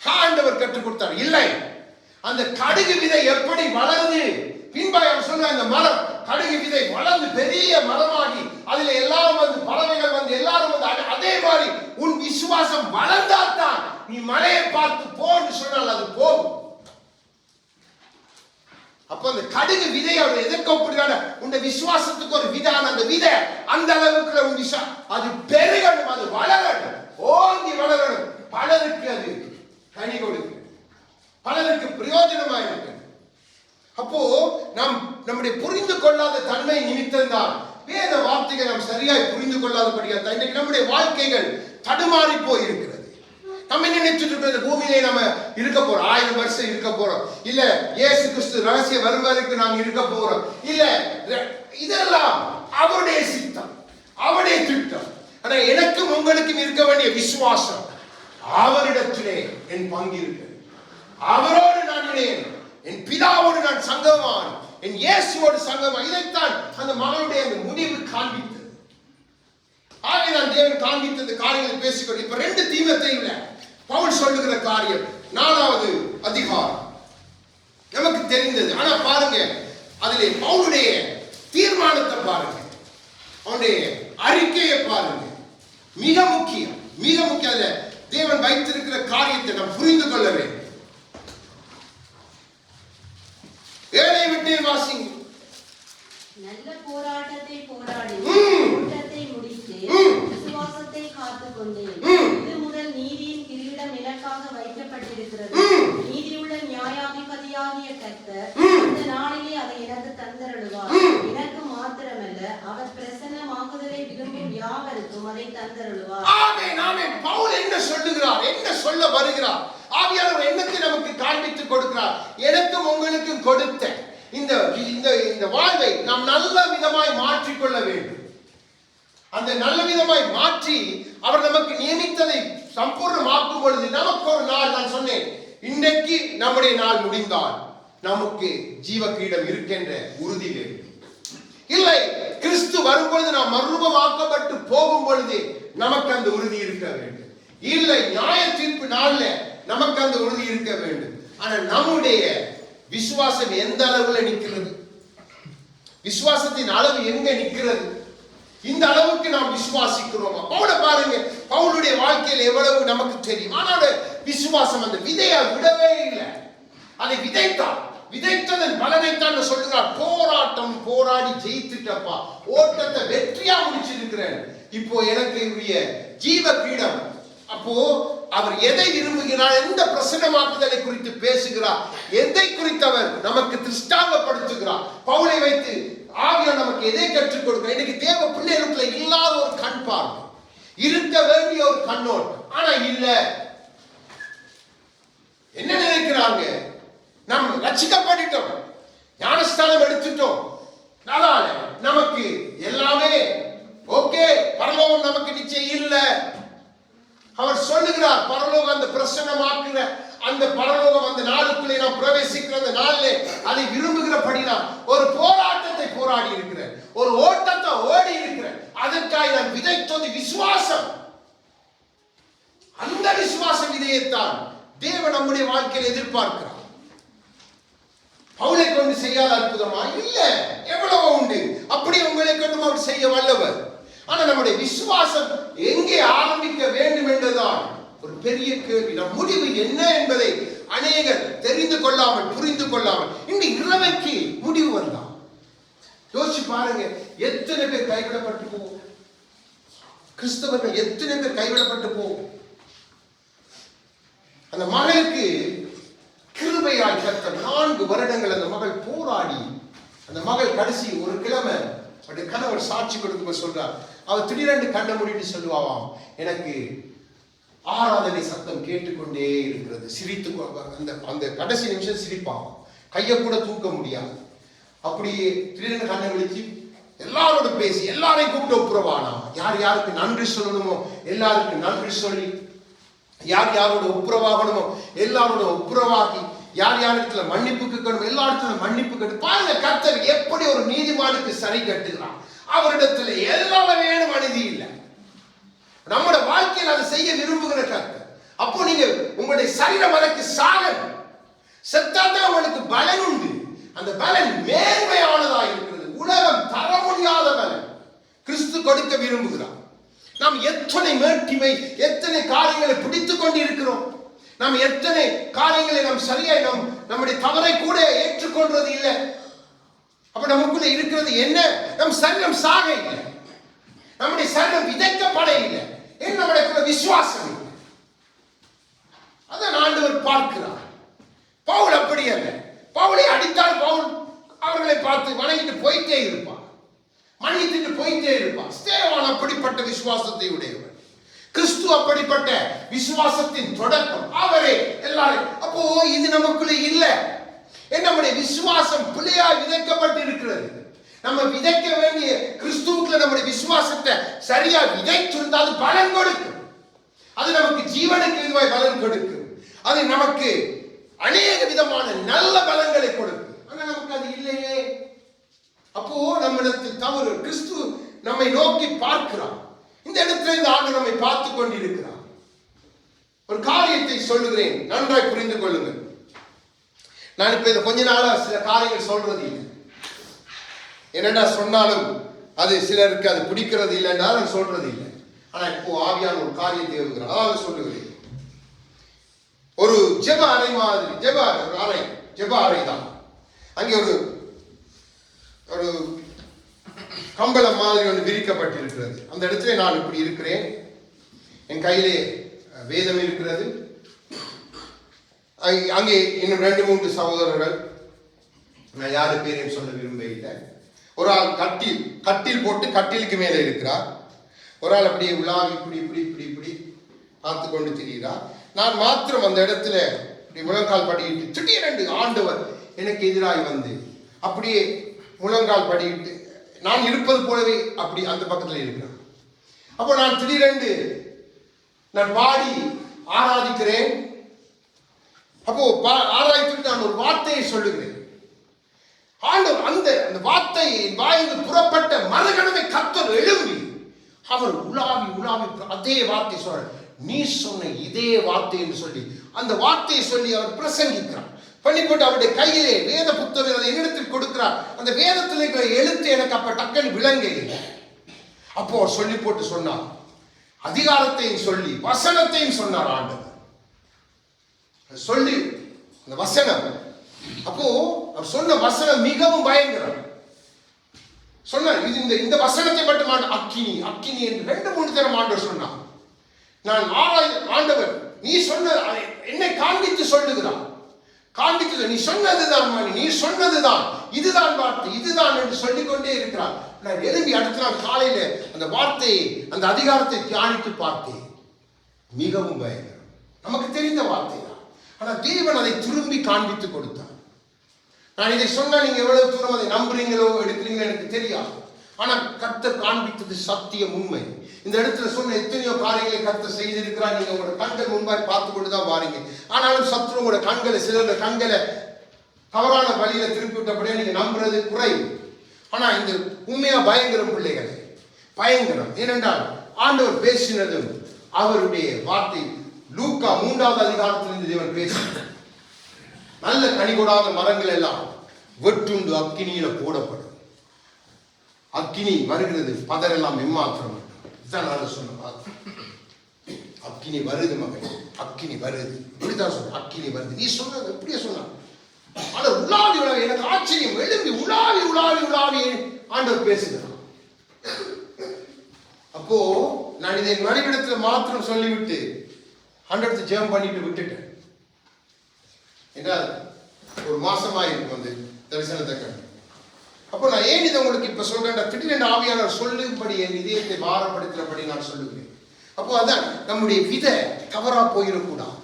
ஆண்டவர் கற்றுக் கொடுத்தார். இல்லை, அந்த கடுகு விதை எப்படி வளருது, பின்பாய் அவர் சொல்ற அந்த மரம் கடுகு விதை வளர்ந்து பெரிய மரமாகி அதுல எல்லாரும் வந்து பறவைகள் வந்து எல்லாரும் வந்து அதே மாதிரி உன் விசுவாசம் வளர்ந்தால்தான் நீ மலையை பார்த்து போன்னு சொன்னால் அது போகும். அப்ப அந்த கடுகு விதை அவர் எதற்கு ஒப்பிடுறாங்க, உன் விசுவாசத்துக்கு ஒரு விதான அந்த விதை அந்த அளவுக்கு உன் அது பெருகணும், அது வளரணும், ஓங்கி வளரணும். பலருக்கு அது கனி கொடுக்கும், பலருக்கு பிரயோஜனமாக இருக்கு. அப்போ நாம் நம்முடைய புரிந்து கொள்ளாத தன்மை நிமித்தம்தான் வேத வார்த்தைகள் நாம் சரியாய் புரிந்து கொள்ளாதபடியால் தான் இன்னைக்கு நம்முடைய வாழ்க்கைகள் தடுமாறி போய் இருக்கிறது. நம்ம என்ன நினைச்சிட்டு இருக்கிற பூமியிலே நம்ம இருக்க போறோம், 1000 வருஷம் இருக்க போறோம், இல்ல இயேசு கிறிஸ்து ரகசிய வரும் வரைக்கும் நாம் இருக்க போறோம், இல்ல இதெல்லாம் அவருடைய சித்தம், அவருடைய திட்டம். ஆனா எனக்கும் உங்களுக்கும் இருக்க வேண்டிய விசுவாசம், அவரிடத்திலே என் பங்கு இருக்கு, அவரோடு நான் இணையேன், என் பிதாவோடு நான் சங்கமான், என் இயேசுவோடு சங்கமான். இதைத்தான் அந்த மகனுடைய அந்த முடிவு காண்பித்தது. ஆகவே நான் தேவன் காண்பித்தது காரியங்களை பேசிக்கொண்டு இப்ப 2 தீமோத்தேயுல பவுல் சொல்லுகிற காரியம் 4வது அதிகாரம் நமக்கு தெரிந்தது. ஆனா பாருங்க, அதிலே பவுலுடைய தீர்மானத்தை பாருங்க, அவனுடைய அறிக்கையை பாருங்க. மிக முக்கியம், மிக முக்கியம். அதுல தேவன் வைத்திருக்கிற காரியத்தை நாம் புரிந்து கொள்ள வேண்டும். 7 விட்டு வாசிங்க. நல்ல போராட்டத்தை போராடி ஓட்டத்தை முடித்து விசுவாசத்தை காத்துக்கொண்டேன். இது முதல் நீதியின் கிரீடம் எனக்காக வைக்கப்பட்டிருக்கிறது. நீதியுள்ள நியாயாதிபதியாகிய கர்த்தர் அந்த நாளிலே அதை எனக்கு தந்தருளுவார். எனக்கு மாத்திரமல்ல, அவர் பிரசன்னமாகுதலை விரும்பும் யாவருக்கும் அதை தந்தருளுவார். ஆமென், ஆமென். பவுல் என்ன சொல்லுகிறார், என்ன சொல்ல வருகிறார்? ஆவியானவர் என்னத்தை நமக்கு காண்பித்து கொடுக்கிறார்? எனக்கும் உங்களுக்கும் கொடுத்த இந்த வாழ்வை நாம் நல்ல விதமாய் மாற்றிக்கொள்ள வேண்டும். அந்த நல்ல விதமாய் மாற்றி அவர் நமக்கு நியமித்ததை சம்பூர்ணமாக்கும் பொழுது நமக்கு ஒரு நாள், நான் சொன்னேன், இன்றைக்கு நம்முடைய நாள் முடிந்தால் நமக்கு ஜீவ கிரீடம் இருக்கின்ற உறுதி வேண்டும். இல்லை, கிறிஸ்து வரும்பொழுது நாம் மறுரூபமாக்கப்பட்டு போகும் பொழுது நமக்கு அந்த உறுதி இருக்க வேண்டும். இல்லை, நியாய தீர்ப்பு நாள்ல நமக்கு அந்த உறுதி இருக்க வேண்டும். ஆனா நம்முடைய விசுவாசம் எந்த அளவுல நிற்கிறது, விசுவாசத்தின் அளவு எங்க நிற்கிறது, இந்த அளவுக்கு நாம் விசுவாசிக்கிறோமா? பவுலை பாருங்க, பவுலுடைய வாழ்க்கையில் எவ்வளவு நமக்கு தெரியும். ஆனால் விசுவாசம் அந்த விதையை விடவே இல்லை, அதை விதைத்தான். விதைத்ததன் பலனைத்தான் சொல்லுகிறார். போராட்டம் போராடி ஜெயித்துட்டப்பா, ஓட்டத்தை வெற்றியா முடிச்சிருக்கிறேன், இப்போ எனக்கு ஜீவ கிரீடம். அப்போ அவர் எதை விரும்புகிறார், எந்த பிரசன்னமாக்குதலை குறித்து பேசுகிறார், எதை குறித்து அவர் நமக்கு திருஷ்டாங்கப்படுத்துகிறார். பவுலை வைத்து ஆவியானவர் நமக்கு எதை கற்றுக் கொடுக்கிறார்? இன்னைக்கு தேவ பிள்ளைகளுக்குள்ள இல்லாத ஒரு கண் பார்வை, இருக்க வேண்டிய ஒரு கண்ணோட்டம், ஆனா இல்ல. என்ன நினைக்கிறாங்க, நாம் ரட்சிக்கப்பட்டுட்டோம், ஞானஸ்தானம் எடுத்துட்டோம், அதனால நமக்கு எல்லாமே ஓகே, பரலோகம் நமக்கு நிச்சயம் இல்ல. அவர் சொல்லுகிறார், பரலோகம் அந்த பிரசன்னமாக்குற அந்த பரலோகம் அந்த நாளுக்குள்ளே நாம் பிரவேசிக்கிற அந்த நாளிலே அதை விரும்புகிறபடினால் ஒரு போராட்டத்தை போராடி இருக்கிறேன், ஒரு ஓட்டத்தை ஓடி இருக்கிறேன். அதற்காக நான் விதைத்தது விசுவாசம். அந்த விசுவாச விதையைத்தான் தேவன் நம்முடைய வாழ்க்கையில் எதிர்பார்க்கிறார். பவுலை கொண்டு செய்யாத அற்புதமா இல்ல, எவ்வளவு உண்டு. அப்படி உங்களை கொண்டு அவர் செய்ய வல்லவர். ஆனா நம்முடைய விசுவாசம் எங்கே ஆரம்பிக்க வேண்டும் என்றுதான் ஒரு பெரிய கேள்வி. நம் முடிவு என்ன என்பதை அநேகர் தெரிந்து கொள்ளாமல் புரிந்து கொள்ளாமல் இந்த இரவைக்கு முடிவு வந்தான். யோசிச்சு பாருங்க, எத்தனை பேர் கைவிடப்பட்டு போவோம், கிறிஸ்தவர்கள் எத்தனை பேர் கைவிடப்பட்டு போவோம். அந்த மகளுக்கு கிருபையாய் கர்த்தர் 4 வருடங்கள் அந்த மகள் போராடி, அந்த மகள் கடைசி ஒரு கிழமை அவருடைய கணவர் சாட்சி கொடுக்கும்போது சொல்றார், அவர் திடீரென்று கண்ணை மூடிட்டு சொல்லுவாவாம், எனக்கு ஆராதனை சத்தம் கேட்டுக்கொண்டே இருக்கிறது. சிரித்து அந்த அந்த கடைசி நிமிஷம் சிரிப்பாகும், கையை கூட தூக்க முடியாது. அப்படியே திடீரென்று கண்ணை விழிச்சு எல்லாரோட பேசி எல்லாரையும் கூப்பிட்டு ஒப்புரவானா. யார் யாருக்கு நன்றி சொல்லணுமோ எல்லாருக்கும் நன்றி சொல்லி, யார் யாரோட ஒப்புரவாகணுமோ எல்லாரோட ஒப்புரவாகி, யார் யாரிடத்துல மன்னிப்பு கேட்கணும் எல்லா இடத்துல மன்னிப்பு கேட்டு பாருங்க. கர்த்தர் எப்படி ஒரு நீதிமானுக்கு சரி கட்டுகிறான். அவரிடத்துல எல்லாமே வேணும் அநீதி இல்லை. நம்முடைய வாழ்க்கையில் அதை செய்ய விரும்புகிற கர்த்தர். அப்போ நீங்க உங்களுடைய சரீரம் அதற்கு சாகணும். செத்தாதான் உங்களுக்கு பலன் உண்டு. அந்த பலன் மேன்மையானதாக இருக்கிறது. உலகம் தர முடியாத பலன் கிறிஸ்து கொடுக்க விரும்புகிறார். நாம் எத்தனை மேட்டிமை, எத்தனை காரியங்களை பிடித்துக் கொண்டு இருக்கிறோம். நாம் எத்தனை காரியங்களை நாம் சரியாய் நம்முடைய தவறை கூட ஏற்றுக்கொள்றது இல்லை. அப்ப நமக்குள்ள இருக்கிறது என்ன? நம் சரீரம் சாக இல்லை, நம்முடைய சரீரம் விதைக்கப்பட இல்லை. ஏன்? நம்முடைய விசுவாசம் இல்லை. அதான் ஆண்டவர் பார்க்கிறார். பவுல் அப்படி அல்ல. பவுலை அடித்தால் பவுல் அவர்களை பார்த்து வணங்கிட்டு போயிட்டே இருப்பான், மன்னித்துட்டு போயிட்டே இருப்பான். ஸ்தேவான் அப்படிப்பட்ட விசுவாசத்தை உடையவர். கிறிஸ்து அப்படிப்பட்ட விசுவாசத்தின் தொடக்கம். அவரே எல்லாரும். அப்போ இது நமக்குள்ள இல்லை. நம்முடைய விசுவாசம் பிள்ளையாய் விதைக்கப்பட்டு இருக்கிறது. நம்ம விதைக்க வேண்டிய கிறிஸ்துவுக்குள்ள நம்முடைய விசுவாசத்தை சரியா விதைத்திருந்தா அது பலன் கொடுக்கும். அது நமக்கு ஜீவனுக்கு இதுவாய் பலன் கொடுக்கும். அது நமக்கு அநேக விதமான நல்ல பலன்களை கொடுக்கும். ஆனா நமக்கு அது இல்லையே. அப்போ நம்மிடத்தில் தவறு. கிறிஸ்து நம்மை நோக்கி பார்க்கிறார். இந்த இடத்துல இந்த ஆண்டு நம்மை பார்த்து கொண்டிருக்கிறார். ஒரு காரியத்தை சொல்லுகிறேன், நன்றாய் புரிந்து கொள்ளுங்கள். நான் இப்ப இதை கொஞ்ச நாளா சில காரியங்கள் சொல்றது இல்லை. என்னடா சொன்னாலும் அது சிலருக்கு அது பிடிக்கிறது இல்லைன்னா நான் சொல்றது இல்லை. ஆனா இப்போ ஆவியான ஒரு காரியத்தை ஏவுகிறார். அதாவது சொல்லுகிறேன், ஒரு ஜெப அறை மாதிரி, ஜெப அறை தான். அங்கே ஒரு ஒரு கம்பளம் மாதிரி ஒன்று விரிக்கப்பட்டிருக்கிறது. அந்த இடத்துல நான் இப்படி இருக்கிறேன். என் கையிலே வேதம் இருக்கிறது. அங்கே இன்னும் 2-3 சகோதரர்கள், நான் யாரு பேரையும் சொல்ல விரும்ப இல்லை. ஒரு ஆள் கட்டில் போட்டு கட்டிலுக்கு மேலே இருக்கிறார். ஒரு ஆள் அப்படியே உலாவி இப்படி இப்படி இப்படி இப்படி பார்த்து கொண்டு திரிகிறார். நான் மாத்திரம் அந்த இடத்துல இப்படி முழங்கால் படியிட்டு திடீரென்று ஆண்டவர் எனக்கு எதிராக வந்து அப்படியே முழங்கால் படியிட்டு நான் இருப்பது போலவே அப்படி அந்த பக்கத்தில் இருக்கிறேன். அப்போ நான் திடீரென்று நான் பாடி ஆராதிக்கிறேன். அப்போ ஆராய்ச்சிட்டு நான் ஒரு வார்த்தையை சொல்லுகிறேன். ஆண்டவர் அந்த வார்த்தை வாய்ந்து புறப்பட்ட மறுகணமே கர்த்தர் எழும்பி அவர் உலாவி அதே வார்த்தை சொல்ற, நீ சொன்ன இதே வார்த்தை என்று சொல்லி அந்த வார்த்தையை சொல்லி அவர் பிரசங்கிக்கிறார். பண்ணிப்போட்டு அவருடைய கையிலே வேத புத்தகம் அதை என்னிடத்தில் கொடுக்கிறார். அந்த வேதத்தில் இருக்கிற எழுத்து எனக்கு அப்ப டக்குன்னு விளங்க இல்லை. அப்போ சொல்லி போட்டு சொன்னார், அதிகாரத்தையும் சொல்லி வசனத்தையும் சொன்னார் ஆண்டவர். சொல்லி அந்த வசனம், அப்போ அவர் சொன்ன வசனம் மிகவும் பயங்கரம். சொன்னார், இது இந்த வசனத்தை மட்டும் அக்கினி என்று 2-3 தரம் ஆண்டவர் சொன்னார். நான் ஆண்டவர் நீ சொன்ன என்னை காண்பித்து சொல்லுகிறார். காண்பித்து நீ சொன்னதுதான் நீ சொன்னதுதான் இதுதான் வார்த்தை இதுதான் என்று சொல்லிக்கொண்டே இருக்கிறார். நான் எழுப்பி அடுத்த நாள் காலையில அந்த வார்த்தையை அந்த அதிகாரத்தை தியானித்து பார்த்தேன். மிகவும் பயங்கரம். நமக்கு தெரிந்த வார்த்தை தான். ஆனா தேவன் அதை திரும்பி காண்பித்து கொடுத்தார். நான் இதை சொன்னா நீங்க எவ்வளவு தூரம் அதை நம்புறீங்களோ எடுக்கிறீங்களோ எனக்கு தெரியாது. ஆனா கர்த்தர் காண்பித்தது சத்தியம், உண்மை. இந்த இடத்துல சொன்ன எத்தனையோ காரியங்களை கர்த்தர் செய்திருக்கிறார். நீங்க உங்களோட கண்கள் முன்பாய் பார்த்து கொண்டுதான் வாரீங்க. ஆனாலும் சத்ரு உங்களோட கண்களை சிலருடைய கண்களை தவறான வழியில திருப்பி விட்டபடியே நீங்க நம்புறது குறைவு. ஆனா இந்த உண்மையா பயங்கரம் பிள்ளைகளே, பயங்கரம். ஏனென்றால் ஆண்டவர் பேசினதும் அவருடைய வார்த்தை. லூக்கா 3வது அதிகாரத்திலிருந்து தேவன் பேசினார். நல்ல கனி கொடாத மரங்கள் எல்லாம் வெட்டுண்டு அக்கினியில போடப்படும். அக்கினி வருகிறது, பதரெல்லாம் எம்மாத்திரம். இதுதான் நான் சொன்ன அக்கினி வருது மகன், அக்கினி வருது. இப்படித்தான் சொன்ன, அக்கினி வருது. நீ சொன்னது எப்படியே சொன்ன. ஆனா உலாவி எனக்கு ஆச்சரியம். எழும்பி உலாவி ஆண்டவர் பேசுகிறார். அப்போ நான் இதை மனைவிடத்துல மாத்திரம் சொல்லிவிட்டு ஆண்டவர்கிட்ட ஜெபம் பண்ணிட்டு விட்டுட்டேன். என்றால் ஒரு மாசமாயிருக்கும் வந்து தரிசனத்தை கண்டு. அப்போ நான் ஏன் இதை உங்களுக்கு இப்ப சொல்றேன், திடீரென ஆவியானவர் சொல்லும்படி என் இதயத்தை பாரப்படுத்தினபடி நான் சொல்லுகிறேன். அப்போ அதான் நம்முடைய விதை தவறா போயிடக்கூடாது,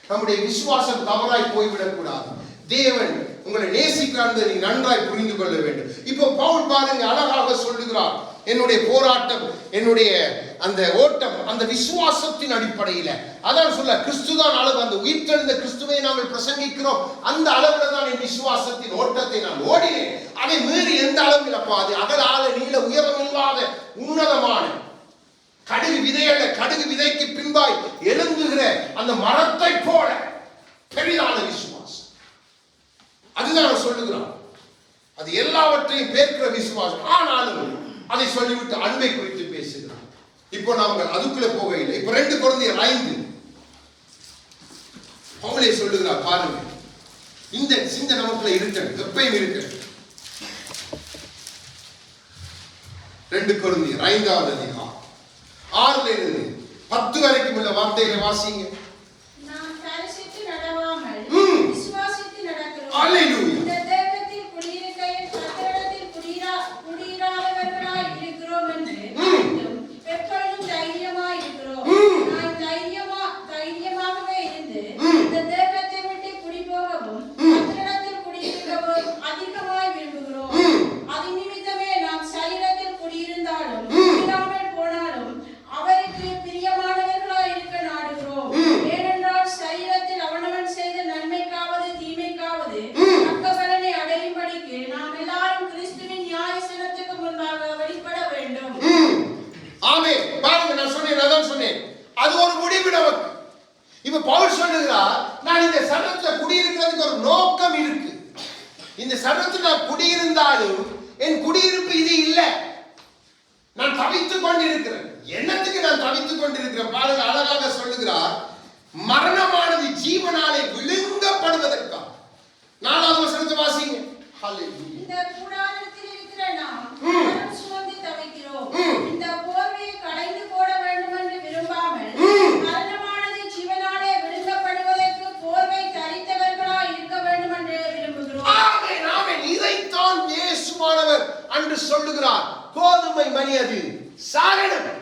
நம்முடைய விசுவாசம் தவறாய் போய்விடக்கூடாது. தேவன் உங்களை நேசிக்கிறார் என்பதை நீ நன்றாய் புரிந்து கொள்ள வேண்டும். இப்போ பவுல் பாருங்க அழகாக சொல்லுகிறார், என்னுடைய போராட்டம், என்னுடைய அந்த ஓட்டம் அந்த விசுவாசத்தின் அடிப்படையில். அதான் சொல்ல கிறிஸ்துதான் அளவு, அந்த உயிர்த்தெழுந்த கிறிஸ்துவை நாங்கள் பிரசங்கிக்கிறோம், அந்த அளவுல தான் என் விசுவாசத்தின் ஓட்டத்தை நான் ஓடினேன். அதை மீறி எந்த அளவில் அப்பா, அது அகல ஆழ நீள உயரம் இல்லாத உன்னதமான கடுகு விதையல்ல, கடுகு விதைக்கு பின்பாய் எழுந்துகிற அந்த மரத்தை போல பெரிதான விசுவாசம். அதுதான் சொல்லுகிறான், அது எல்லாவற்றையும் பேர்க்கிற விசுவாசம். ஆனாலும் அதை சொல்லிவிட்டு அன்பை குறித்து பேசுகிறான். இப்போ நாங்கள் அதுக்குள்ள போகையில் இப்ப 2 கொரிந்தியர் 5 பவுலே சொல்லுகிறார் பாருங்க, இந்த சிந்தை நமக்குள்ள இருக்கணும், எப்பயும் இருக்கணும். 2 கொரிந்தியர் 5ஆம் அதிகாரம் 6ல இருந்து 10 வரைக்கும் உள்ள வார்த்தைகளை வாசிங்க. நாம் பரிசுத்து நடவாமல் விசுவாசித்து நடக்கிறோம். அல்லேலூயா. இந்த தேவத்தில் குடியிருக்கையில் கர்த்தரிடத்தில் குடியிராதவர்களாய் இருக்கிறோம் என்று அறிந்தும் எப்பொழுதும் தைரியமாய் இருக்கிறோம். நான் தைரியமாகவே இருந்து இந்த தேவத்தை விட்டு குடிபோகவும் கர்த்தரிடத்தில் குடியிருக்கவும் அதிகமாய் விரும்புகிறோம். அது நிமித்தமே நாம் சரீரத்தில் குடியிருந்தாலும் இல்லாமல் போனாலும் அவருக்கு பிரியமானவர்களாய் இருக்க நாடுகிறோம். ஏனென்றால் சரீரத்தில் அவனவன் செய்த நன்மைக்காவது தீமைக்காவது தக்க பலனை அடையும்படிக்கு நாம் எல்லாரும் கிறிஸ்துவின் நியாயாசனத்துக்கு முன்பாக வெளிப்பட வேண்டும். ஆமென். பாருங்க, நான் சொன்னேன், அதான் சொன்னேன், அது ஒரு முடிவு நமக்கு. இப்ப பவுல் சொல்லுகிறார், நான் இந்த சரீரத்துல குடியிருக்கிறதுக்கு ஒரு நோக்கம் இருக்கு. இந்த சரீரத்தில் நான் குடியிருந்தாலும் என் குடியிருப்பு இது இல்லை, நான் தவித்துக் கொண்டிருக்கிறேன். என்னத்துக்கு நான் தவித்துக் கொண்டிருக்கிறேன் பாருங்க, அழகாக சொல்லுகிறார், மரணமானது ஜீவனாலே விழுங்கப்படுவதற்காக. 4ஆவது வசனத்தை வாசிங்க. இந்த கூடாரத்தில் இருக்கிற நாம் மரணம் சுமந்து தவிக்கிறோம். இந்த போர்வையை களைந்து போட வேண்டும் என்று விரும்பாமல் மரணமானது ஜீவனாலே விழுங்கப்படுவதற்கு போர்வை தரித்தவர்களாய் இருக்க வேண்டும் என்று விரும்புகிறோம். ஆமென், ஆமென். இதைத்தான் இயேசுவானவர் அன்று சொல்லுகிறார், கோதுமை மணி அது சாகணும்,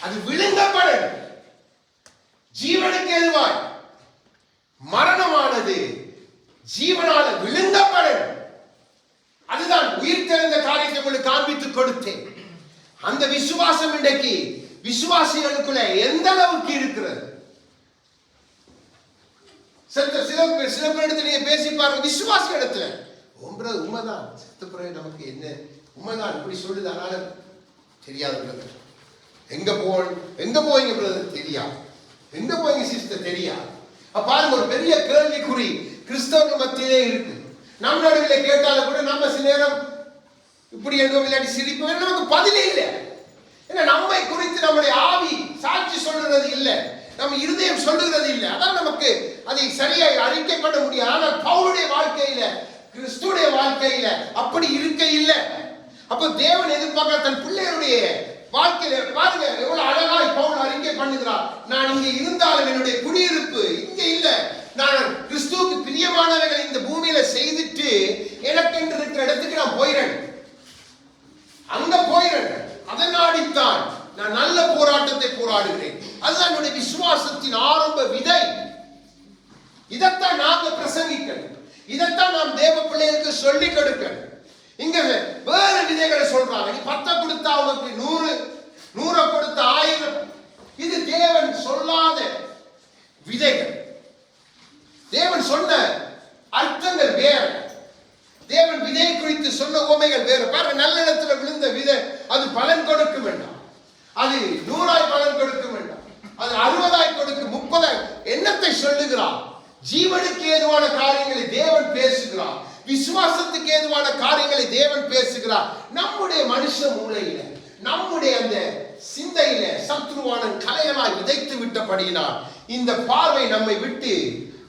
அது விழுங்கப்படணும், ஜீவனுக்கு எதுவாய் மரணமானது ஜீவனால விழுங்கப்படணும். அதுதான் உயிர் தெழுந்த காரியத்தை உங்களுக்கு காண்பித்துக் கொடுத்தேன். அந்த விசுவாசம் இன்றைக்கு விசுவாசிகளுக்குள்ள எந்த அளவுக்கு இருக்கிறது? சில பேரிடத்துல நீங்க பேசி பாருங்க, விசுவாசி இடத்துல உண்மைதான், செத்த பிறகு நமக்கு என்ன உண்மைதான் இப்படி சொல்லுது, அதனால தெரியாது. எங்க போவீங்க பிரதர் தெரியாது, எங்க போவீங்க சிஸ்டர் தெரியாது. பாருங்க, ஒரு பெரிய கேள்விக்குறி கிறிஸ்தவர்கள் மத்தியிலே இருக்கு. நம் நடுவிலே கேட்டாலும் கூட நம்ம சில நேரம் இப்படி எங்கோ விளையாடி சிரிப்பு, நமக்கு பதிலே இல்லை. ஏன்னா நம்மை குறித்து நம்முடைய ஆவி சாட்சி சொல்லுறது இல்லை, நம்ம இருதயம் சொல்லுகிறது இல்லை. அதான் நமக்கு அதை சரியாக அறிக்கை பண்ண முடியாது. ஆனால் பவுலுடைய வாழ்க்கையில, கிறிஸ்துடைய வாழ்க்கையில அப்படி இருக்க இல்லை. அப்ப தேவன் எதிர்பார்க்க தன் பிள்ளைகளுடைய வாழ்க்கையில பாருங்க எவ்வளவு அழகாய் பவுல் அறிக்கை பண்ணுகிறார். நான் இங்க இருந்தாலும் என்னுடைய குடியிருப்பு இங்க இல்ல, நான் கிறிஸ்துவுக்கு பிரியமானவர்கள் இந்த பூமியில செய்துட்டு எனக்கு என்று இருக்கிற இடத்துக்கு நான் போயிறேன், அங்க போயிறேன். அதனாடித்தான் நான் நல்ல போராட்டத்தை போராடுகிறேன். அதுதான் என்னுடைய விசுவாசத்தின் ஆரம்ப விதை. இதைத்தான் நாங்க பிரசங்கிக்கணும், இதைத்தான் நாம் தேவ பிள்ளைகளுக்கு சொல்லிக் கொடுக்கணும். இங்க வேற விதைகளை சொல்றாங்க, நீ 10 கொடுத்தா உனக்கு 100, 100 கொடுத்தா 1000. இது தேவன் சொல்லாத விதைகள். தேவன் சொன்ன அர்த்தங்கள் வேற, தேவன் விதை குறித்து சொன்ன உவமைகள் வேற. பாருங்க, நல்ல இடத்துல விழுந்த விதை அது பலன் கொடுக்க வேண்டாம், அது 100 பலன் கொடுக்க வேண்டாம், அது 60 கொடுக்க 30. என்னத்தை சொல்லுகிறார்? ஜீவனுக்கு ஏதுவான காரியங்களை தேவன் பேசுகிறார், விசுவாசத்துக்கு ஏதுவான காரியங்களை தேவன் பேசுகிறார். நம்முடைய மனுஷ மூளையில, நம்முடைய அந்த சிந்தையில சத்ருவான கலைகளாய் விதைத்து விட்டபடியினால் இந்த பார்வை நம்மை விட்டு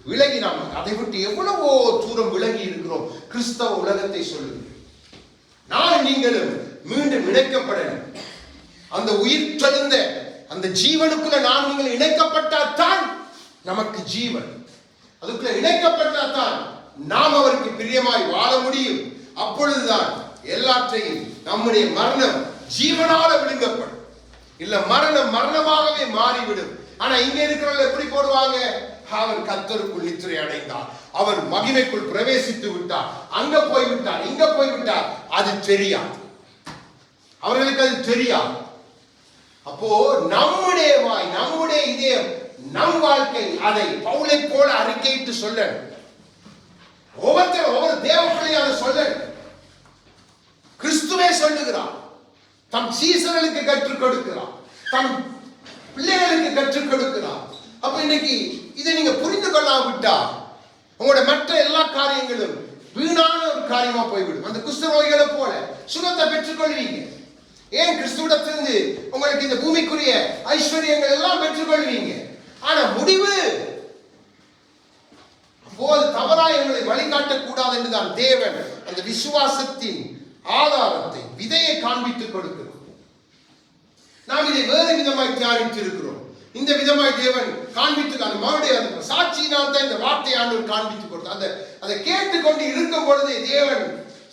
விலகி, நாம் அதை விட்டு எவ்வளவோ தூரம் விலகி இருக்கிறோம். கிறிஸ்தவ உலகத்தை சொல்லுங்க, நான் நீங்களும் மீண்டும் இணைக்கப்படணும். அந்த உயிர் தெழுந்த அந்த ஜீவனுக்குள்ள நாம் நீங்கள் இணைக்கப்பட்டால்தான் நமக்கு ஜீவன். அதுக்குள்ள இணைக்கப்பட்டால்தான் நாம் அவருக்கு பிரியமாய் வாழ முடியும். அப்பொழுதுதான் எல்லாற்றையும் நம்முடைய மரணம் ஜீவனால விழுங்கப்படும். இல்ல மரணம் மரணமாகவே மாறிவிடும். ஆனா இங்க இருக்கிறவங்க எப்படி போடுவாங்க? அவர் கர்த்தருக்குள் நித்திரை அடைந்தார், அவர் மகிமைக்குள் பிரவேசித்து விட்டார், அங்க போய் விட்டார், இங்க போய் விட்டார். அது தெரியாது, அவர்களுக்கு அது தெரியாது. அப்போ நம்முடைய வாய், நம்முடைய இதயம், நம் வாழ்க்கை அதை பவுலை போல அறிக்கையிட்டு சொல்ல, ஒவ்வொரு தேவ பிள்ளையாக சொல்ல கிறிஸ்துவே சொல்லுகிறார். தம் சீசர்களுக்கு கற்றுக் கொடுக்கிறார், தம் பிள்ளைகளுக்கு கற்றுக் கொடுக்கிறார். அப்ப இன்னைக்கு இதை நீங்க புரிந்து கொள்ளாவிட்டா உங்களோட மற்ற எல்லா காரியங்களும் வீணான ஒரு காரியமா போய்விடும். அந்த குஷ்டரோகிகளை போல சுகத்தை பெற்றுக் கொள்வீங்க. ஏன்? கிறிஸ்துவிடத்திலிருந்து உங்களுக்கு இந்த பூமிக்குரிய ஐஸ்வர்யங்கள் எல்லாம் பெற்றுக் கொள்வீங்க. ஆனா முடிவு அப்போது தவறாய் எங்களை வழிகாட்டக் கூடாது என்றுதான் தேவன் அந்த விசுவாசத்தின் ஆதாரத்தை, விதையை காண்பித்துக் கொடுக்கிறோம். நாம் இதை வேறு விதமாய் தியானித்து இருக்கிறோம். இந்த விதமாய் தேவன் காண்பித்து மறுபடிய சாட்சியினால் தான் இந்த வார்த்தை ஆண்டவர் காண்பித்துக் கொடுத்தார். அதை கேட்டுக்கொண்டு இருக்கும் பொழுதே தேவன்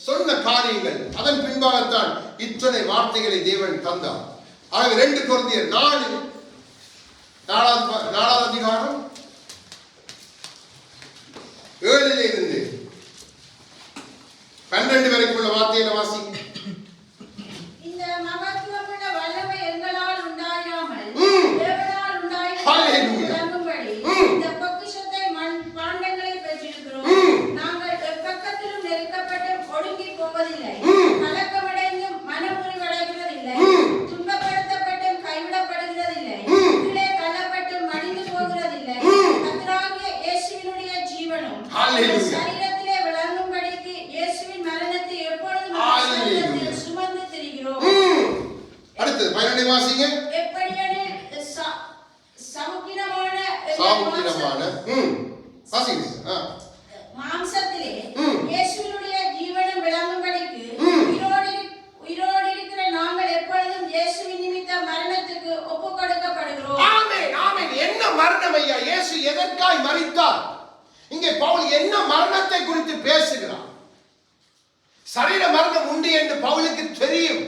சொன்ன காரியங்கள், அதன் பின்பாகத்தான் இத்தனை வார்த்தைகளை தேவன் தந்தார். ஆகவே 2 கொரிந்தியர் 4வது அதிகாரம் 7 இருந்து 12 வரைக்கும் உள்ள வார்த்தைகளை வாசிங்க. இந்த மகத்துவமுள்ள வல்லமை எங்களால் உண்டாயாமல் தேவனால் உண்டாயிருக்கும்படி இந்த பொக்கிஷத்தை பாண்டங்களை பெற்றிருக்கிறோம். நாங்கள் எப்பக்கத்திலும் நெருக்கப்பட்டு ஒடுங்கி போவதில்லை, கலக்கமடைந்தும் மனமுறிவடைகிறதில்லை, துன்பப்படுத்தப்பட்டும் கைவிடப்படுகிறதில்லை, கீழே தள்ளப்பட்டும் மடிந்து போகிறதில்லை. கர்த்தராகிய இயேசுவினுடைய ஜீவனும் சரீரத்திலே விளங்கும்படிக்கு இயேசுவின் மரணத்தை எப்பொழுதும் சுமந்து திரிகிறோம். அடுத்து 12 வாசிங்க. எப்படியெனில் சமுக்கிரமான வாசிங்க. மாம்சத்திலே இயேசுவினுடைய ஜீவனம் விளங்கும்படிக்கு உயிரோடு இருக்கிற நாங்கள் எப்பொழுதும் இயேசுவின் நிமித்தம் மரணத்துக்கு ஒப்புக் கொடுக்கப்படுகிறோம். ஆமென், ஆமென். என்ன மரணம் ஐயா? இயேசு எதற்காய் மரித்தார்? இங்கே பவுல் என்ன மரணத்தை குறித்து பேசுகிறார்? சரீர மரணம் உண்டு என்று பவுலுக்கு தெரியும்.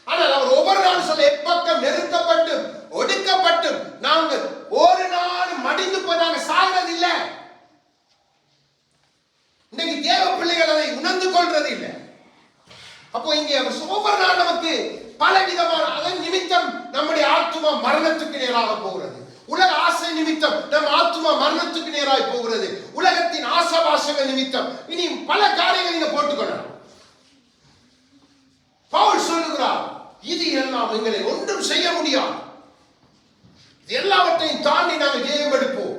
ஆனால் அவர் ஒவ்வொரு நாள் சொல்ல, எப்பக்கம் நெருக்கப்பட்டும் ஒடுக்கப்பட்டும் நாங்கள் ஒரு நாள் மடிந்து போய் நாங்கள் சாகிறது இல்லை. இன்னைக்கு தேவ பிள்ளைகள் அதை உணர்ந்து கொள்றது இல்லை. அப்போ இங்கே ஒவ்வொரு நாள் நமக்கு பல விதமான அதன் நிமித்தம் நம்முடைய ஆத்துமா மரணத்துக்கு நேராக போகிறது. உலக ஆசை நிமித்தம் நம் ஆத்துமா மரணத்துக்கு நேராக போகிறது. உலகத்தின் ஆசாபாசங்கள் நிமித்தம் இனி பல காரியங்கள் நீங்க போட்டுக்கொள்ளலாம். பவுல் சொல்லுகிறார், இது எல்லாம் எங்களை ஒன்றும் செய்ய முடியாது, எல்லாவற்றையும் தாண்டி நாங்கள் ஜெயம் எடுப்போம்.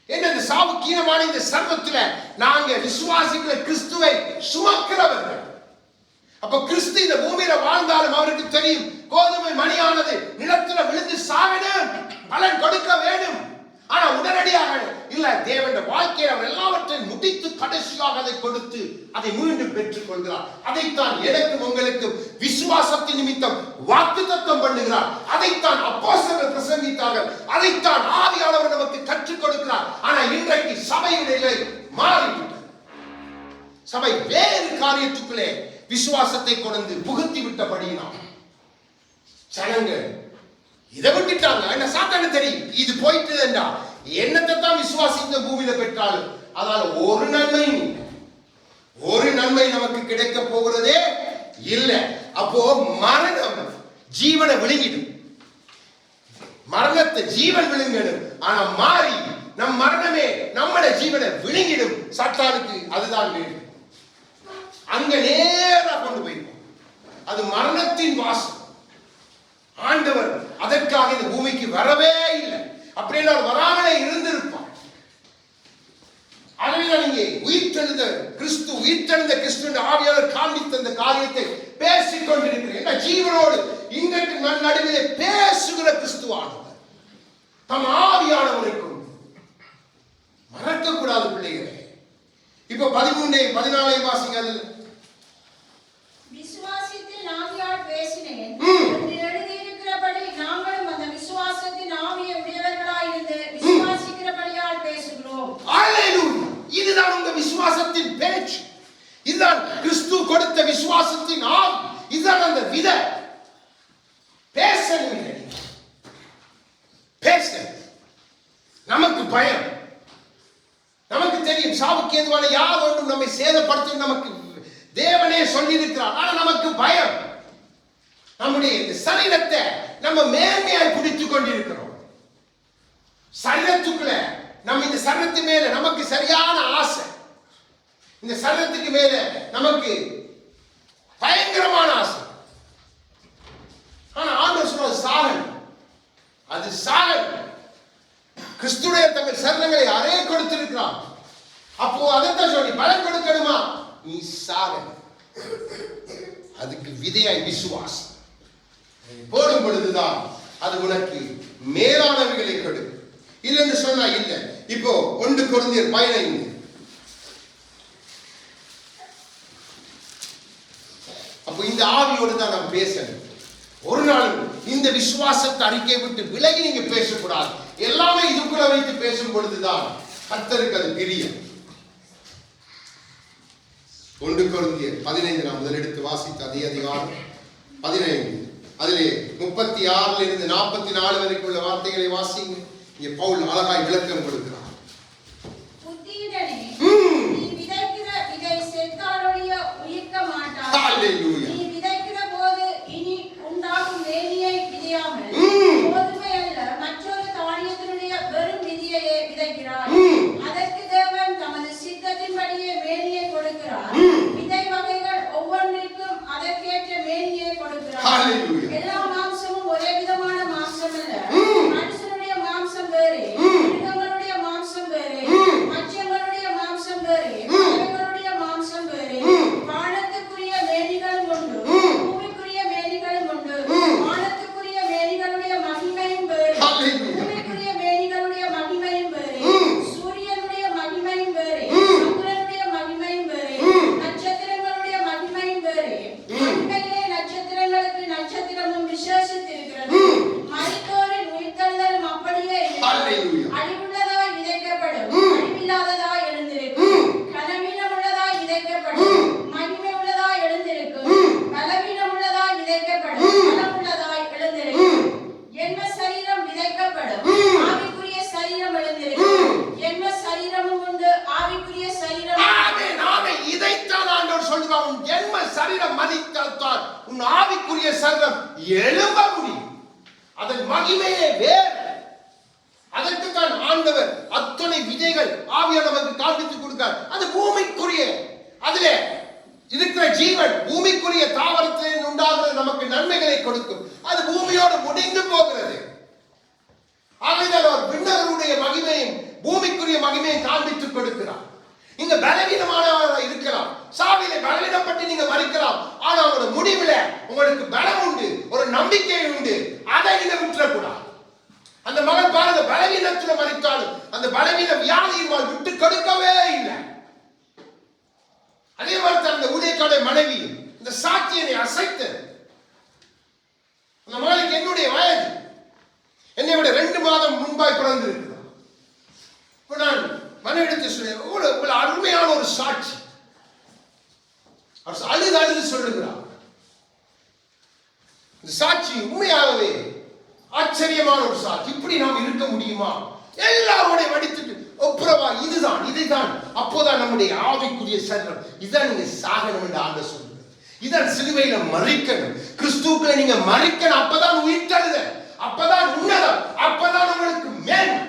என்ன இந்த சாவுக்கீனமான இந்த சர்வத்தில் நாங்க விசுவாசிக்கிற கிறிஸ்துவை சுமக்கிறவர்கள். அப்ப கிறிஸ்து இந்த பூமியில வாழ்ந்தாலும் அவருக்கு தெரியும், கோதுமை மணியானது நிலத்துல விழுந்து சாகணும், பலன் கொடுக்க வேண்டும். ஆனா உடனடியாக இல்ல, தேவனுடைய வாழ்க்கையை அவர் எல்லாவற்றையும் முடித்து கடைசியாக அதை கொடுத்து அதை மீண்டும் பெற்றுக் கொள்கிறார். அதைத்தான் எனக்கும் உங்களுக்கும் விசுவாசத்தின் நிமித்தம் வாக்குத்தத்தம் பண்ணுகிறார். அதைத்தான் அப்போஸ்தலர்கள் பிரசங்கித்தார்கள். அதைத்தான் ஆவியானவர் நமக்கு கற்றுக் கொடுக்கிறார். ஆனா இன்றைக்கு சபையுடைய நிலை மாறிவிட்டது. சபை வேறு காரியத்துக்குள்ளே விசுவாசத்தை கொண்டு புகுத்தி விட்டபடியினால் ஜனங்கள் இதை விட்டுட்டாங்க. என்ன சாத்தானு தெரியும், இது போயிட்டு என்றா என்னத்தை தான் விசுவாசித்த பூமியில பெற்றாலும் அதால ஒரு நன்மை நமக்கு கிடைக்க போகிறதே இல்லை. அப்போ மரணம் ஜீவனை விழுங்கிடும், மரணத்தை ஜீவன் விழுங்கிடும். ஆனா மாறி நம் மரணமே நம்மள ஜீவனை விழுங்கிடும். சாத்தானுக்கு அதுதான் வேண்டும், அங்க நேரா கொண்டு போயிருக்கும். அது மரணத்தின் வாசம். ஆண்டவர் அதற்காக இந்த பூமிக்கு வரவே இல்லை. அப்படின்னா வராமலே இருந்திருப்பார். அதனால நீங்க உயிர்த்தெழுந்த கிறிஸ்து ஆவியாளர் காண்பித்த அந்த காரியத்தை பேசிக் கொண்டிருக்கிறேன். ஜீவனோடு இன்றைக்கு நடுவிலே பேசுகிற கிறிஸ்துவானவர் தம் ஆவியானவருக்கும் மறக்க கூடாது பிள்ளைகளே. இப்ப 13-14 வாசிங்க. அதில் விசுவாசத்தின் ஆவியால் பேசினேன் என்று எழுதியிருக்கிறபடி நாங்களும் அந்த விசுவாசத்தின் ஆவியை உடையவர்களாயிருந்து விசுவாசிக்கிறபடியால் பேசுகிறோம். அல்லேலூயா. இதுதான் உங்க விசுவாசத்தின் பேச்சு. இதுதான் கிறிஸ்து கொடுத்த விசுவாசத்தின் ஆவி. இதுதான் அந்த விதை. பேசணும் இல்லை, பேச நமக்கு பயம். நமக்கு தெரியும் சாவுக்கு ஏதுவான யார் ஒன்றும் நம்மை சேதப்படுத்தும் நமக்கு தேவனே சொல்லி இருக்கிறார். ஆனா நமக்கு பயம். நம்முடைய இந்த சரீரத்தை நம்ம மேன்மையாய் பிடித்துக் கொண்டிருக்கிறோம். சரீரத்துக்குள்ள நம்ம இந்த சரீரத்து மேல நமக்கு சரியான ஆசை. இந்த சரீரத்துக்கு மேல நமக்கு பயங்கரமான ஆசை. ஆனா ஆண்டவர் சொல்றது சாகல். அது சாகல். கிறிஸ்துடைய தங்கள் சரணங்களை அறைய கொடுத்திருக்கிறார். அப்போ அதைத்தான் சொல்லி பலன் கொடுக்கணுமா? நீ சாகல். அதுக்கு விதையாய் விசுவாசம் போடும் பொழுதுதான் அது உனக்கு மேலானவைகளை கொடு. இல்லைன்னு சொன்னா இல்லை. இப்போ 1 கொரிந்தியர் 15. அப்போ இந்த ஆவியோடு தான் நாம் பேசணும். ஒரு நாள் இந்த விசுவாசத்தை அறிக்கை விட்டு விலகி நீங்க பேசக்கூடாது. எல்லாமே இதுக்குள்ள வைத்து பேசும் பொழுதுதான் கர்த்தருக்கு அது பிரியம். 1 கொரிந்தியர் 15 நாம் முதல் எடுத்து வாசித்த அதே அதிகாரம் 15 அதிலே 36 இருந்து 44 வரைக்கும் உள்ள வார்த்தைகளை வாசிங்க. இங்கே பவுல் அழகாய் விளக்கம் கொடுக்கிறார். புத்தியுடனே நீ விதைக்கிற விதை செத்தாலொழிய உயிர்க்க மாட்டாய். ஹல்லேலூயா. நீ விதைக்கிற போது இனி உண்டாகும் மேனியை விதையாமல் கோதுமை அல்ல மற்றொரு தானியத்தினுடைய வெறும் விதையையே விதைக்கிறாய். அதற்கு தேவன் தமது சித்தத்தின்படியே மேனியை கொடுக்கிறார். விதை வகைகள் ஒவ்வொன்றிற்கும் அதற்கேற்ற மேனியை கொடுக்கிறார். ஹல்லேலூயா. எல்லா மாம்சமும் ஒரே விதமான மாம்சம் அல்ல. மனுஷனுடைய மாம்சம் வேறே, மிருகங்களுடைய மாம்சம் வேறே, மச்சங்களுடைய மாம்சம் வேறே, பறவைகளுடைய மாம்சம் வேறே. வானத்துக்குரிய மேனிகளும் உண்டு, பூமிக்குரிய மேனிகளும் உண்டு. வானத்துக்குரிய மேனிகளுடைய மகிமையும் வேறே, பூமிக்குரிய மேனிகளுடைய மகிமையும் வேறே. சூரியனுடைய மகிமையும் வேறே, சந்திரனுடைய மகிமையும் வேறே, நட்சத்திரங்களுடைய மகிமையும் வேறே. மகிமையிலே நட்சத்திரங்களுக்கு நட்சத்திரமும் விசேஷித்திருக்கிறது. மரித்தோரின் உயிர்த்தெழுதலும் அப்படியே அழிவுள்ளதாய் விதைக்கப்படும், அழிவில்லாததாய் எழுந்திருக்கும். கனவீனம் உள்ளதாய் விதைக்கப்படும், மகிமை உள்ளதாய் எழுந்திருக்கும். பலவீனம் உள்ளதாய் விதைக்கப்படும், பலம் உள்ளதாய் எழுந்திருக்கும். என்ம சரீரம் விதைக்கப்படும், ஆவிக்குரிய சரீரம் எழுந்திருக்கும். என்ம சரீரமும் உண்டு, ஆவிக்குரிய சரீரம். இதைத்தான் ஆண்டவர் சொல்கிறார். உன் ஜென்ம சரீரம் மதித்தால்தான் உன் ஆவிக்குரிய சரீரம் எழும்ப முடியும். அதன் மகிமையே வேறு. அதற்கு தான் ஆண்டவர் அத்தனை விதைகள் ஆவியானவர் நமக்கு காண்பித்து கொடுத்தார். அது பூமிக்குரிய, அதுல இருக்கிற ஜீவன் பூமிக்குரிய தாவரத்திலிருந்து உண்டாகிறது நமக்கு நன்மைகளை கொடுக்கும். அது பூமியோடு முடிந்து போகிறது. ஆகையால் அவர் விண்ணவருடைய மகிமையும் பூமிக்குரிய மகிமையை காண்பித்துக் கொடுக்கிறார். நீங்க பலவீனமானவராக இருக்கலாம், சாவிலே பலவீனப்பட்டு நீங்க மறிக்கலாம். ஆனா உங்களோட முடிவுல உங்களுக்கு பலம் உண்டு, ஒரு நம்பிக்கை உண்டு. அதை நீங்க விட்டுறக்கூடாது. அந்த மகன் பாருங்க, பலவீனத்துல மறித்தாலும் அந்த பலவீன வியாதியினால் விட்டு கொடுக்கவே இல்லை. அதே மாதிரி அந்த ஊழியக்கார மனைவி இந்த சாட்சியை அசைத்தது. அந்த மகளுக்கு என்னுடைய வயது, என்னை விட 2 மாதம் முன்பாய் பிறந்திருக்கிறார். நான் மனைவிடத்தை சொல்ல அருமையான ஒரு சாட்சி. அழுது அழுது சொல்லுகிறார். இந்த சாட்சி உண்மையாகவே ஆச்சரியமான ஒரு சாட்சி. இப்படி நாம் இருக்க முடியுமா? எல்லாரோட வடித்துட்டு ஒப்புரவா இதுதான் அப்போதான் நம்முடைய ஆவிக்குரிய சரீரம். இதான் நீங்க சாகணும் என்று ஆண்டவர் சொல்லுங்க. இதான் சிலுவையில மறிக்கணும். கிறிஸ்துவுக்குள்ள நீங்க மறிக்கணும். அப்பதான் உயிர்த்தெழுத, அப்பதான் உன்னதம், அப்பதான் உங்களுக்கு மேன்மை.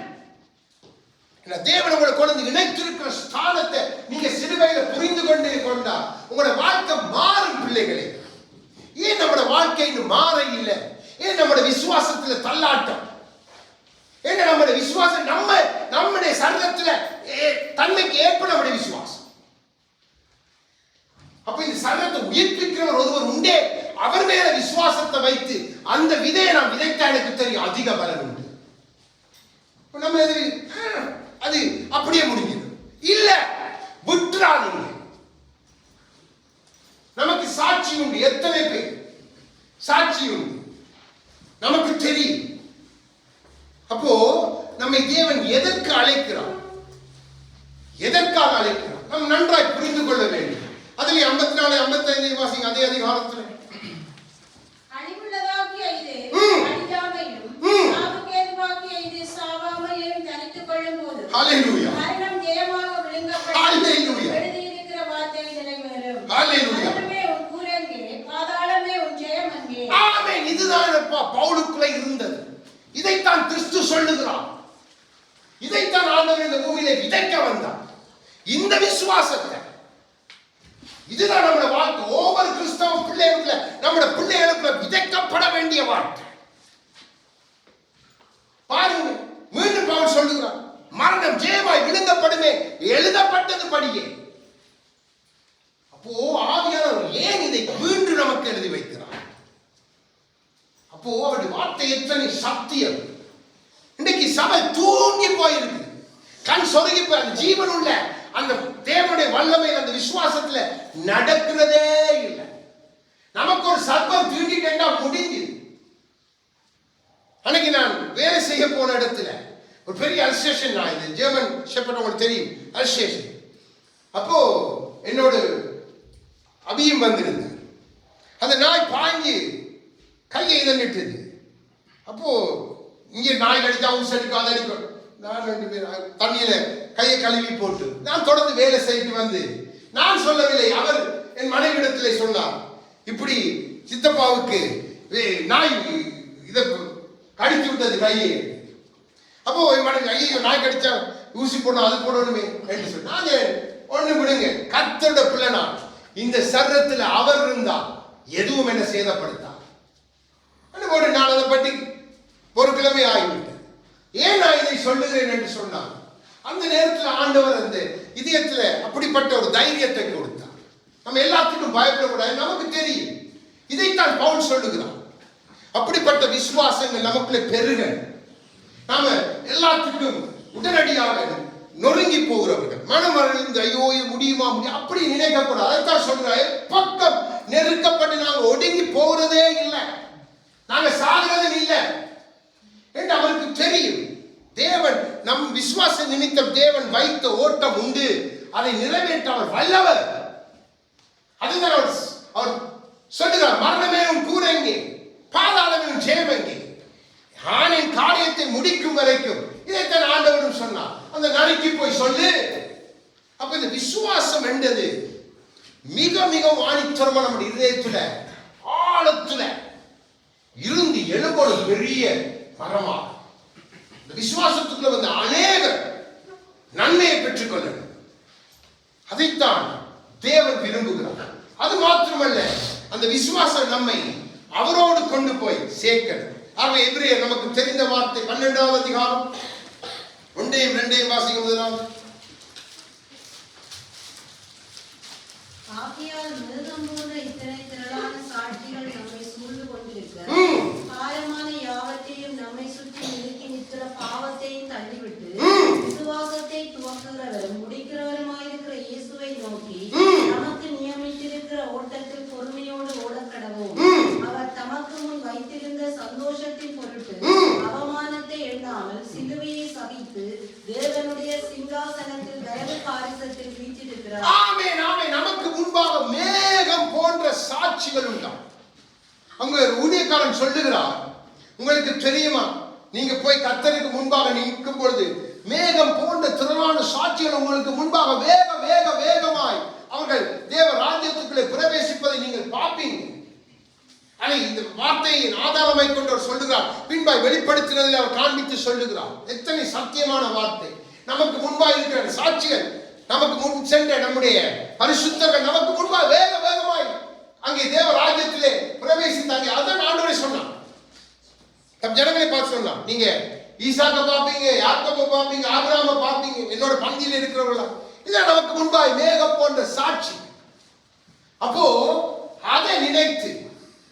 தேவன் உங்களை கொண்டு இணைத்திருக்கிற ஸ்தானத்தை நீங்க சிலுவையில புரிந்து கொண்டா உங்களோட வாழ்க்கை மாறும். பிள்ளைகளே, ஏன் நம்மளோட வாழ்க்கை இன்னும் மாற இல்லை? ஏன் நம்மளோட விசுவாசத்துல தள்ளாட்டம்? ஏன் நம்முடைய விசுவாசம் நம்முடைய சரீரத்துல தன்மைக்கு ஏற்ப நம்முடைய விசுவாசம். அப்ப இந்த சரீரத்தை உயிர்ப்பிக்கிறவர் ஒருவர் உண்டே, அவர் மேல விசுவாசத்தை வைத்து அந்த விதையை நாம் விதைத்தா எனக்கு தெரியும் அதிக பலன் உண்டு. நம்ம அது அப்படியே முடிஞ்சது இல்ல, விட்டுறாதீங்க. நமக்கு சாட்சி உண்டு. எத்தனை பேர் சாட்சி உண்டு நமக்கு தெரியும். அப்போ நம்மை தேவன் எதற்கு அழைக்கிறார், எதற்காக அழைக்கிறார் நாம் நன்றாய் புரிந்து கொள்ள வேண்டும். அதுல 54 55 வாசிங்க அதே அதிகாரத்துல. அழிவுள்ளதாகிய இது அழியாமையும் சாவுக்கு ஏதுவாகிய இது சாவாமையும் தரித்துக் கொள்ளும்போது ஹல்லேலூயா மரணம் ஜெயமாக விழுங்கப்படும். ஹல்லேலூயா எழுதியிருக்கிற வார்த்தை நிறைவேறும். ஹல்லேலூயா மரணமே உன் கூரெங்கே, பாதாளமே உன் ஜெயம் எங்கே. ஆமென். இதுதான் பவுலுக்குள்ள இருந்தது. இதைத்தான் கிறிஸ்து சொல்லுகிறார். இதைத்தான் ஆண்டவர் இந்த பூமியிலே விதைக்க வந்தார். இந்த விசுவாசத்தை, இதுதான் நம்முடைய வாழ்க்கை. ஒவ்வொரு கிறிஸ்தவ பிள்ளைகளுக்குள்ள, நம்முடைய பிள்ளைகளுக்குள்ள விதைக்கப்பட வேண்டிய வாழ்க்கை. பாருங்க, மீண்டும் பவுல் சொல்லுகிறார், மரணம் ஜெயமாய் விழுங்கப்படுமே, எழுதப்பட்டது படியே. அப்போ ஆவியானவர் ஏன் இதை மீண்டும் நமக்கு எழுதி வைக்கிறார்? அப்போ அவருடைய வார்த்தை எத்தனை சத்தியம். இன்னைக்கு சபை தூங்கி போயிருக்கு, கண் சொருகி போய் ஜீவன் உள்ள அந்த தேவனுடைய வல்லமை அந்த விசுவாசத்துல நடக்கிறதே இல்லை. நமக்கு ஒரு சர்ப்பம் தீண்டிட்டா முடிஞ்சு. அன்னைக்கு நான் வேலை செய்ய போன இடத்துல ஒரு பெரிய அல்சேஷன், நான் இது ஜெர்மன் ஷெப்பர்ட் உங்களுக்கு தெரியும், அல்சேஷன். அப்போ என்னோட அபியும் வந்திருந்தேன். அந்த நாய் பாய்ஞ்சு கையை இதன்னிட்டது. அப்போ இங்கே நாய் கடிச்சா ஊசி அடிக்காத அடிக்கும். நான் 2 பேர் தண்ணியில கையை கழுவி போட்டு நான் தொடர்ந்து வேலை செய்து வந்து, நான் சொல்லவில்லை, அவர் என் மனைவிடத்திலே சொன்னார், இப்படி சித்தப்பாவுக்கு நாய் இதை கடித்து விட்டது கையை. அப்போ என் மனைவி, ஐயோ நாய் கடிச்சா ஊசி போடணும், அது போடணுமே என்று சொல்லி, நாங்க ஒண்ணு விடுங்க, கர்த்தருடைய பிள்ளை நான், இந்த சரீரத்தில் அவர் இருந்தால் எதுவும் என்ன சேதப்படுத்தார். நான் அதை பற்றி ஒரு கிழமை ஆகிவிட்டது. ஏன் நான் இதை சொல்லுகிறேன் என்று சொன்னார், அந்த நேரத்தில் ஆண்டவர் அந்த இதயத்தில் அப்படிப்பட்ட ஒரு தைரியத்தை கொடுத்தார். நம்ம எல்லாத்துக்கும் பயப்படக்கூடாது, நமக்கு தெரியும். இதைத்தான் பவுல் சொல்லுகிறார். அப்படிப்பட்ட விசுவாசங்கள் நமக்குள்ளே பெருக, நாம எல்லாத்துக்கும் உடனடியாக நொறுங்கி போகிறவர்கள், மனமறிந்து ஐயோ முடியுமா முடியும் அப்படி நினைக்க கூடாது. அதைத்தான் சொல்றாரு, பக்கம் நெருக்கப்பட்டு நாங்கள் ஒடுங்கி போகிறதே இல்லை, நாங்க சாகிறது இல்லை என்று அவருக்கு தெரியும். தேவன் நம் விசுவாச நிமித்தம் தேவன் வைத்த ஓட்டம் உண்டு, அதை நிறைவேற்ற அவர் வல்லவர். அதுதான் அவர் சொல்லுகிறார், மரணமே உன் கூரெங்கே, பாதாளமே உன் ஜெயம் எங்கே. ஆணின் காரியத்தை முடிக்கும் வரைக்கும் இதைத்தான் ஆண்டவரும் சொன்னார். அந்த நறுக்கி போய் சொல்லு. அப்ப இந்த விசுவாசம் என்றது மிக மிக ஆணித்தரமா நம்முடைய இதயத்துல ஆழத்துல இருந்து எழுபடும் பெரிய மரமா. இந்த விசுவாசத்துக்குள்ள வந்து அநேகர் நன்மையை பெற்றுக் கொள்ளணும். அதைத்தான் தேவன் விரும்புகிறார். அது மாத்திரமல்ல, அந்த விசுவாசம் நம்மை அவரோடு கொண்டு போய் சேர்க்கணும். ஆகவே எபிரேயர் நமக்கு தெரிந்த வார்த்தை 12வது அதிகாரம் 1 2 வாசிக்கும் முதலாம். ஆகையால் மிருகம் போன்ற இத்தனை திரளான சாட்சிகள் நம்மை சூழ்ந்து கொண்டிருக்க, காயமான யாவற்றையும் நம்மை சுற்றி நிறுத்தி நிற்கிற பாவத்தையும் தள்ளிவிட்டு, விசுவாசத்தை துவக்குகிறவரும் முடிக்கிறவருமாயிருக்கிற இயேசுவை நோக்கி நமக்கு நியமித்திருக்கிற ஓட்டத்தில் பொறுமையோடு ஓடக்கடவோம். அவர் தமக்கு முன் வைத்திருந்த சந்தோஷத்தின் பொருட்டு அவமானத்தை எண்ணாமல் சிலுவையை சகித்து தேவனுடைய சிங்காசனத்தில் தயவு பாரிசத்தில் வீற்றிருக்கிறார். ஆமென், ஆமென். நமக்கு முன்பாக மேகம் போன்ற சாட்சிகள் உண்டாம். அங்க ஊழியக்காரன் சொல்லுகிறார், உங்களுக்கு தெரியுமா, நீங்க போய் கர்த்தருக்கு முன்பாக நிற்கும் பொழுது மேகம் போன்ற திரளான சாட்சிகள் உங்களுக்கு முன்பாக வேக வேக வேகமாய் அவர்கள் தேவ ராஜ்யத்துக்குள்ளே பிரவேசிப்பதை நீங்கள் பார்ப்பீங்க. இந்த வார்த்தையின் ஆதாரமை கொண்டு அவர் சொல்லுகிறார், பின்பாய் வெளிப்படுத்தினதில் அவர் காண்பித்து சொல்லுகிறார். எத்தனை சத்தியமான வார்த்தை. நமக்கு முன்பாக இருக்கிற சாட்சிகள், நமக்கு முன் சென்ற நம்முடைய பரிசுத்தர்கள் நமக்கு முன்பாக வேக வேகமாய் அங்கே தேவ ராஜ்யத்திலே பிரவேசித்தாங்க. அதான் ஆண்டவரே சொன்னார். தம் ஜனங்களை பார்த்து சொன்னார், நீங்க ஈசாக்க பார்ப்பீங்க, யாக்கோபை பார்ப்பீங்க, ஆபிரகாமை பார்ப்பீங்க, என்னோட பந்தியில் இருக்கிறவர்களா. இதான் நமக்கு முன்பாய் மேகம் போன்ற சாட்சி. அப்போ அதை நினைத்து,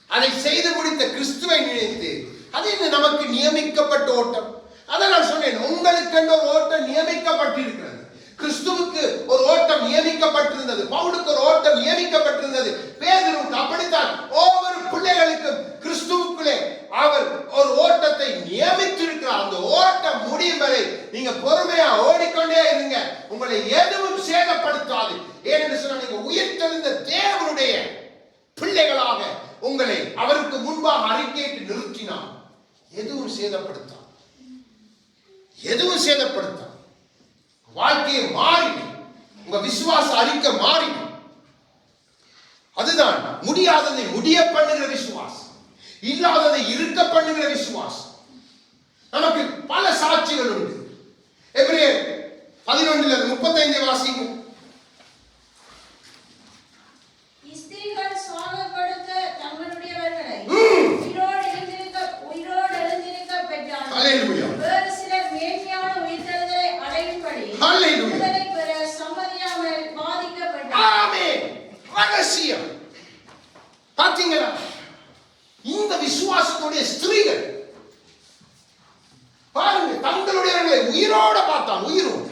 அதை செய்து முடித்த கிறிஸ்துவை நினைத்து, அது நமக்கு நியமிக்கப்பட்ட ஓட்டம். அதை நான் சொன்னேன், உங்களுக்கு ஒரு ஓட்டம் நியமிக்கப்பட்டிருக்கிறது. கிறிஸ்துவுக்கு ஒரு ஓட்டம் நியமிக்கப்பட்டிருந்தது, பவுலுக்கு ஒரு ஓட்டம் நியமிக்கப்பட்டிருந்தது, பேதுருவுக்கு அப்படித்தான். ஒவ்வொரு பிள்ளைகளுக்கும் கிறிஸ்துவுக்குள்ளே அவர் ஒரு ஓட்டத்தை நியமித்திருக்கிறார். அந்த ஓட்டம் முடியும் வரை நீங்க பொறுமையா ஓடிக்கொண்டே இருங்க, உங்களை எதுவும் சேதப்படுத்தாது. ஏனென்று சொன்னால், நீங்க உயிர்த்தெழுந்த அவருக்கு முன்பாக அறிக்கையிட்டு நிறுத்தினான். எதுவும் சேதப்படுத்தான். வாழ்க்கையை மாறிடும். உங்க விசுவாச அறிக்கை மாறிடும். அதுதான் முடியாததை முடிய பண்ணுகிற விசுவாசம், இல்லாததை இருக்க பண்ணுகிற விசுவாசம். நமக்கு பல சாட்சிகள் உண்டு. எபிரேயர் 11:35 வாசிங்க. ஸ்திரீகள் சாகப்படுத்த தங்களுடையவர்களை உயிரோடு எழுந்திருக்க பெற்றார்கள். ஹல்லேலூயா. வேறு சிலர் மேன்மையான உயிர்த்தெழுதலை அடையும்படி ஹல்லேலூயா. விடுதலை பெற சம்மதியாமல் பாதிக்கப்பட்டார்கள். ஆமென். ரகசியம் பாத்தீங்களா? இந்த விசுவாசத்துடைய ஸ்திரீகள் பாருங்க, தங்களுடையவர்களை உயிரோட பார்த்தான். உயிரோடு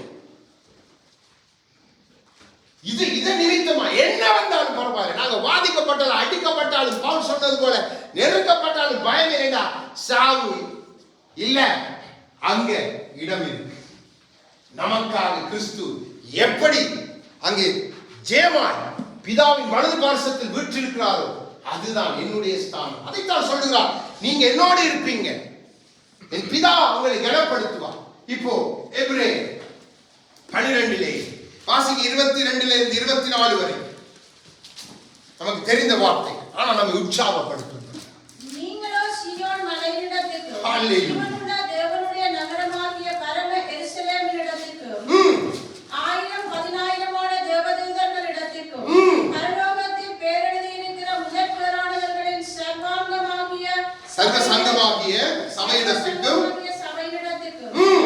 இது நிமித்தமா என்ன வந்தாலும் பரவாயில்லை, நாங்க வாதிக்கப்பட்டாலும் அடிக்கப்பட்டாலும் பவுல் சொன்னது போல நெருக்கப்பட்டாலும் பயம் இல்லைடா, சாவு இல்ல, அங்க இடம் இருக்கு. நமக்காக கிறிஸ்து எப்படி அங்கே ஜெயமாய் பிதாவின் வலது பார்சத்தில் வீற்றிருக்கிறாரோ அதுதான் என்னுடைய ஸ்தானம். அதைத்தான் சொல்லுகிறார், நீங்க என்னோடு இருப்பீங்க, என் பிதா உங்களை கனப்படுத்துவார். இப்போ எபிரேயர் 12 வாசிங்க 22 இருந்து 24 வரை நமக்கு தெரிந்த வார்த்தை, ஆனா நம்ம உற்சாகப்படுத்தும். நீங்களோ சீயோன் மலையினிடத்துக்கு, ஹல்லேலூயா, ஜீவனுள்ள தேவனுடைய நகரமாகிய பரம எருசலேமினிடத்துக்கு, 1000-10,000 தேவதூதர்களிடத்துக்கு, பரலோகத்தில் பேரெழுதியிருக்கிற முதற்பேரானவர்களின் சங்கமாகிய சபையிடத்துக்கு,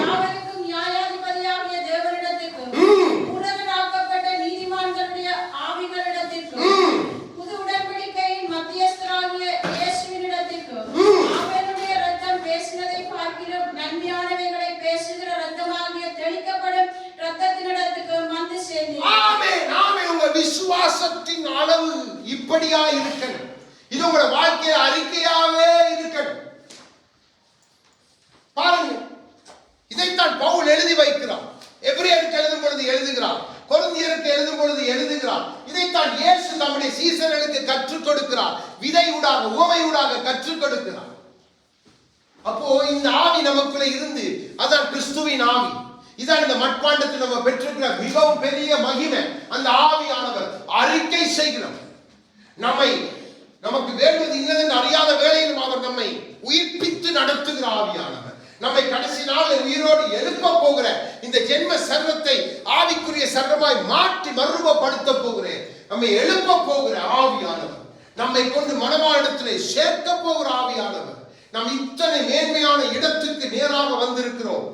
யாவருக்கும் நியாயாதிபதியாகிய தேவனிடத்துக்கு, உலகளாக்கப்பட்ட நீதிமான்களுடைய ஆவிகளிடத்துக்கு, புது உடன்படிக்கையின் மத்தியஸ்தராகிய இயேசுவினிடத்துக்கு, அவருடைய இரத்தம் பேசினதை பார்க்கிலும் நன்மையானவைகளை பேசுகிற இரத்தமாகிய தெளிக்கப்படும் இரத்தத்தினிடத்துக்கு வந்து சேர்ந்தேன். ஆமென். ஆமென். உங்க விசுவாசத்தின் அளவு இப்படியா இருக்கணும். இது உங்களோட வாழ்க்கைய அறிக்கையாவே இருக்கணும். பாருங்க, இதைத்தான் பவுல் எழுதி வைக்கிறார். எபிரேயருக்கு எழுதும் பொழுது எழுதுகிறார், கொரிந்தியருக்கு எழுதும் பொழுது எழுதுகிறார். இதைத்தான் இயேசு நம்முடைய சீசர்களுக்கு கற்றுக் கொடுக்கிறார், விதையூடாக உவமையூடாக கற்றுக் கொடுக்கிறார். அப்போ இந்த ஆவி நமக்குள்ள இருந்து, அதான் கிறிஸ்துவின் ஆவி. இதான் இந்த மட்பாண்டத்தில் நம்ம பெற்றிருக்கிற மிகவும் பெரிய மகிமை. அந்த ஆவியானவர் அறிக்கை செய்கிறோம். நமக்கு வேண்டுவது இன்னதென்று அறியாத வேளையிலும் அவர் நம்மை உயிர்ப்பித்து நடத்துகிற ஆவியானவர். நம்மை கடைசி நாள் உயிரோடு எழுப்ப போகிற இந்த ஜென்ம சர்வத்தை ஆவிக்குரிய சர்வமாய் மாற்றி மறுரூபப்படுத்த போகிறேன். நம்மை எழுப்ப போகிற ஆவியானவர், நம்மை கொண்டு மனவாளத்திலே சேர்க்க போகிற ஆவியானவர். நாம் இத்தனை மேன்மையான இடத்துக்கு நேராக வந்திருக்கிறோம்.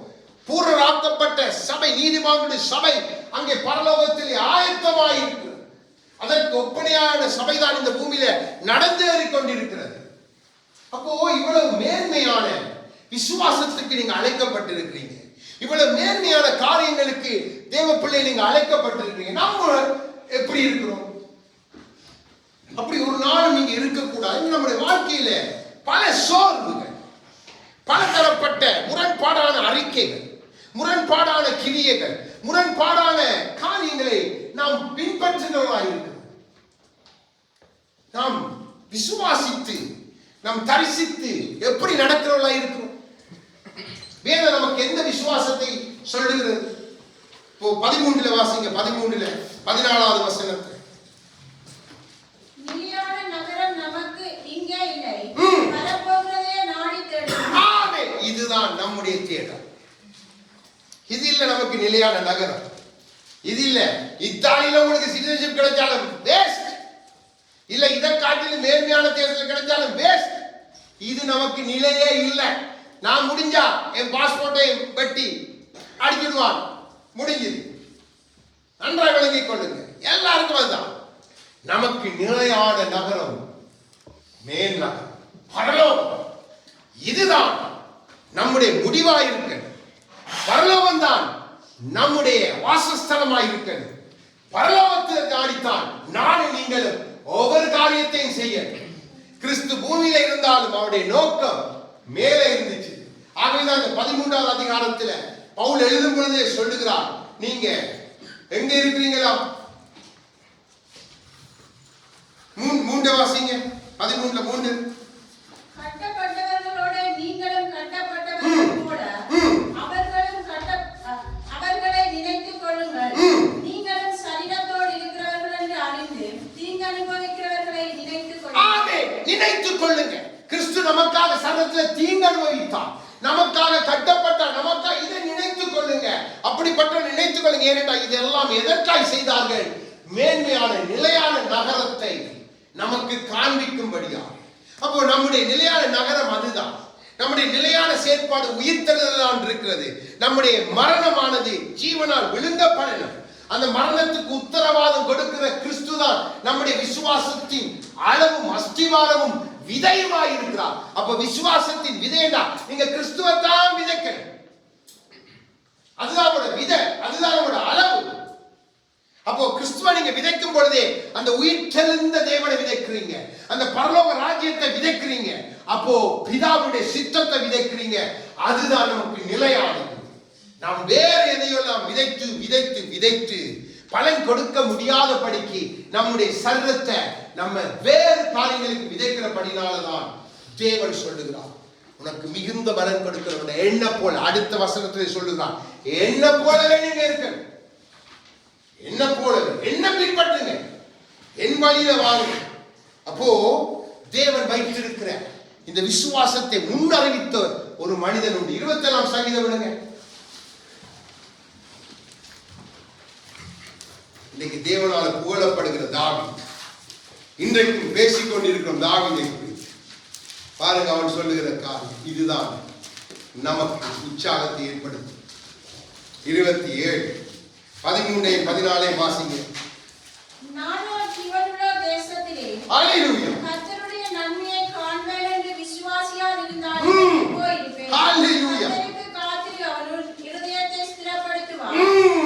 பூரணராக்கப்பட்ட சபை, நீதிமான்களுடைய சபை அங்கே பரலோகத்திலே ஆயத்தமாயிருக்கிறது. அதற்கு ஒப்பனையான சபைதான் இந்த பூமியில நடந்தேறி கொண்டிருக்கிறது. அப்போ இவ்வளவு மேன்மையான விசுவாசத்துக்கு நீங்க அழைக்கப்பட்டிருக்கிறீங்க. இவ்வளவு மேன்மையான காரியங்களுக்கு தேவ பிள்ளை நீங்க அழைக்கப்பட்டிருக்கிறீங்க. நம்ம எப்படி இருக்கிறோம்? அப்படி ஒரு நாள் நீங்க இருக்கக்கூடாது. நம்முடைய வாழ்க்கையில பல சோர்வுகள், பலதரப்பட்ட முரண்பாடான அறிக்கைகள், முரண்பாடான கிரியைகள், முரண்பாடான காரியங்களை நாம் பின்பற்றுகிறவர்களாக இருக்கிறோம். நாம் விசுவாசித்து, நாம் தரிசித்து எப்படி நடக்கிறவர்களாக இருக்கிறோம்? வேதம் நமக்கு எந்த விசுவாசத்தை சொல்லுகிறது? இப்போ 13 வாசிங்க, 14வது வசனத்தை. நிலையான நகரம் நமக்கு இங்கே இல்லை, வரப்போகிறதே நாடி தேடுகிறோம். ஆமென். இதுதான் நம்முடைய தேடல். இது இல்ல நமக்கு நிலையான நகரம். இது இல்ல இத்தாலியில உங்களுக்கு சிட்டிசன்ஷிப் கிடைச்சாலும் வேஸ்ட், இல்ல இதை காட்டிலும் மேன்மையான தேசத்தில் கிடைச்சாலும் வேஸ்ட். இது நமக்கு நிலையே இல்லை. நான் முடிஞ்சா என் பாஸ்போர்ட்டை வெட்டி அடிச்சிடுவான், முடிஞ்சது. நன்றாக விளங்கிக் கொள்ளுங்க. எல்லாருக்கும் அதுதான். நமக்கு நிலையான நகரம் மேல் நகரம், பரலோகம். இதுதான் நம்முடைய முடிவாயிருக்க. பரலோகம் தான் நம்முடைய வாசஸ்தலமாயிருக்க. பரலோகத்தை நாடித்தான் நானும் நீங்களும் ஒவ்வொரு காரியத்தையும் செய்ய. கிறிஸ்து பூமியில இருந்தாலும் அவருடைய நோக்கம் மேலே இருந்துச்சு. ஆகவேதான் இந்த 13வது அதிகாரத்தில் பவுல் எழுதும் பொழுதே சொல்லுகிறார், நீங்க எங்க இருக்கிறீங்களா? 3 வாசிங்க, 13:3. சரத்தில் தீங்கு அனுபவித்தார், நமக்காக கட்டப்பட்டார், நமக்காக. இதை நினைத்துக் கொள்ளுங்க, அப்படிப்பட்ட நினைத்துக் கொள்ளுங்க. ஏனென்றால் இதெல்லாம் எதற்காய் செய்தார்கள்? மேன்மையான நிலையான நகரத்தை நமக்கு காண்பிக்கும்படியா. அப்போ நம்முடைய நிலையான நகரம் அதுதான். நம்முடைய நிலையான செயற்பாடு உயிர்த்தெழுதல் இருக்கிறது. நம்முடைய மரணமானது ஜீவனால் விழுங்கப்படணும். அந்த மரணத்துக்கு உத்தரவாதம் கொடுக்கிற கிறிஸ்து தான் நம்முடைய விசுவாசத்தின் அளவும் அஸ்திவாரமும் விதையுமாய் இருக்கிறார். அப்ப விசுவாசத்தின் விதைனா நீங்க கிறிஸ்துவத்தான் விதைக்கணும். அதுதான் விதை, அதுதான் அளவு. அப்போ கிறிஸ்துவ நீங்க விதைக்கும் பொழுதே அந்த உயிர்த்தெழுந்த தேவனை விதைக்கிறீங்க, அந்த பரலோக ராஜ்யத்தை விதைக்கிறீங்க. அப்போ பிதாவுடைய சித்தத்தை விதைக்கிறீங்க. அதுதான் நமக்கு நிலையானது. நாம் வேறு எதையெல்லாம் விதைத்து விதைத்து விதைத்து பலன் கொடுக்க முடியாதபடிக்கு நம்முடைய சரீரத்தை நம்ம வேறு காரியங்களுக்கு விதைக்கிறபடினாலதான் தேவன் சொல்லுகிறார், உனக்கு மிகுந்த பலன் கொடுக்கிற என்ன போல. அடுத்த வசனத்தில் சொல்லுகிறார், என்ன போலவே நீங்க இருக்க, என்ன போலவே என்ன பின்பற்றுங்க, என் வழியில வாங்க. அப்போ தேவன் வைத்திருக்கிற இந்த விசுவாசத்தை முன்னறிவித்த ஒரு மனிதன் உண்டு. 27 சங்கீதம் விடுங்க. இன்னைக்கு தேவனால புகழப்படுகிற தாவீது, இன்றைக்கும் பேசிக் கொண்டிருக்கிறோம் தாவீதை குறித்து. பாருங்க, அவன் சொல்லுகிற காரியம் இதுதான் நமக்கு உற்சாகத்தை ஏற்படுத்தும். 27 13 14 வாசிங்க. நானோ ஜீவனுள்ள தேசத்திலே ஹல்லேலூயா கர்த்தருடைய நன்மையை காண்பேன் என்று விசுவாசியாய் இருந்தால் போயிருப்பேன். ஹல்லேலூயா. கர்த்தருக்கு காத்திரு, அவன் இருதயத்தை ஸ்திரப்படுத்துவார்.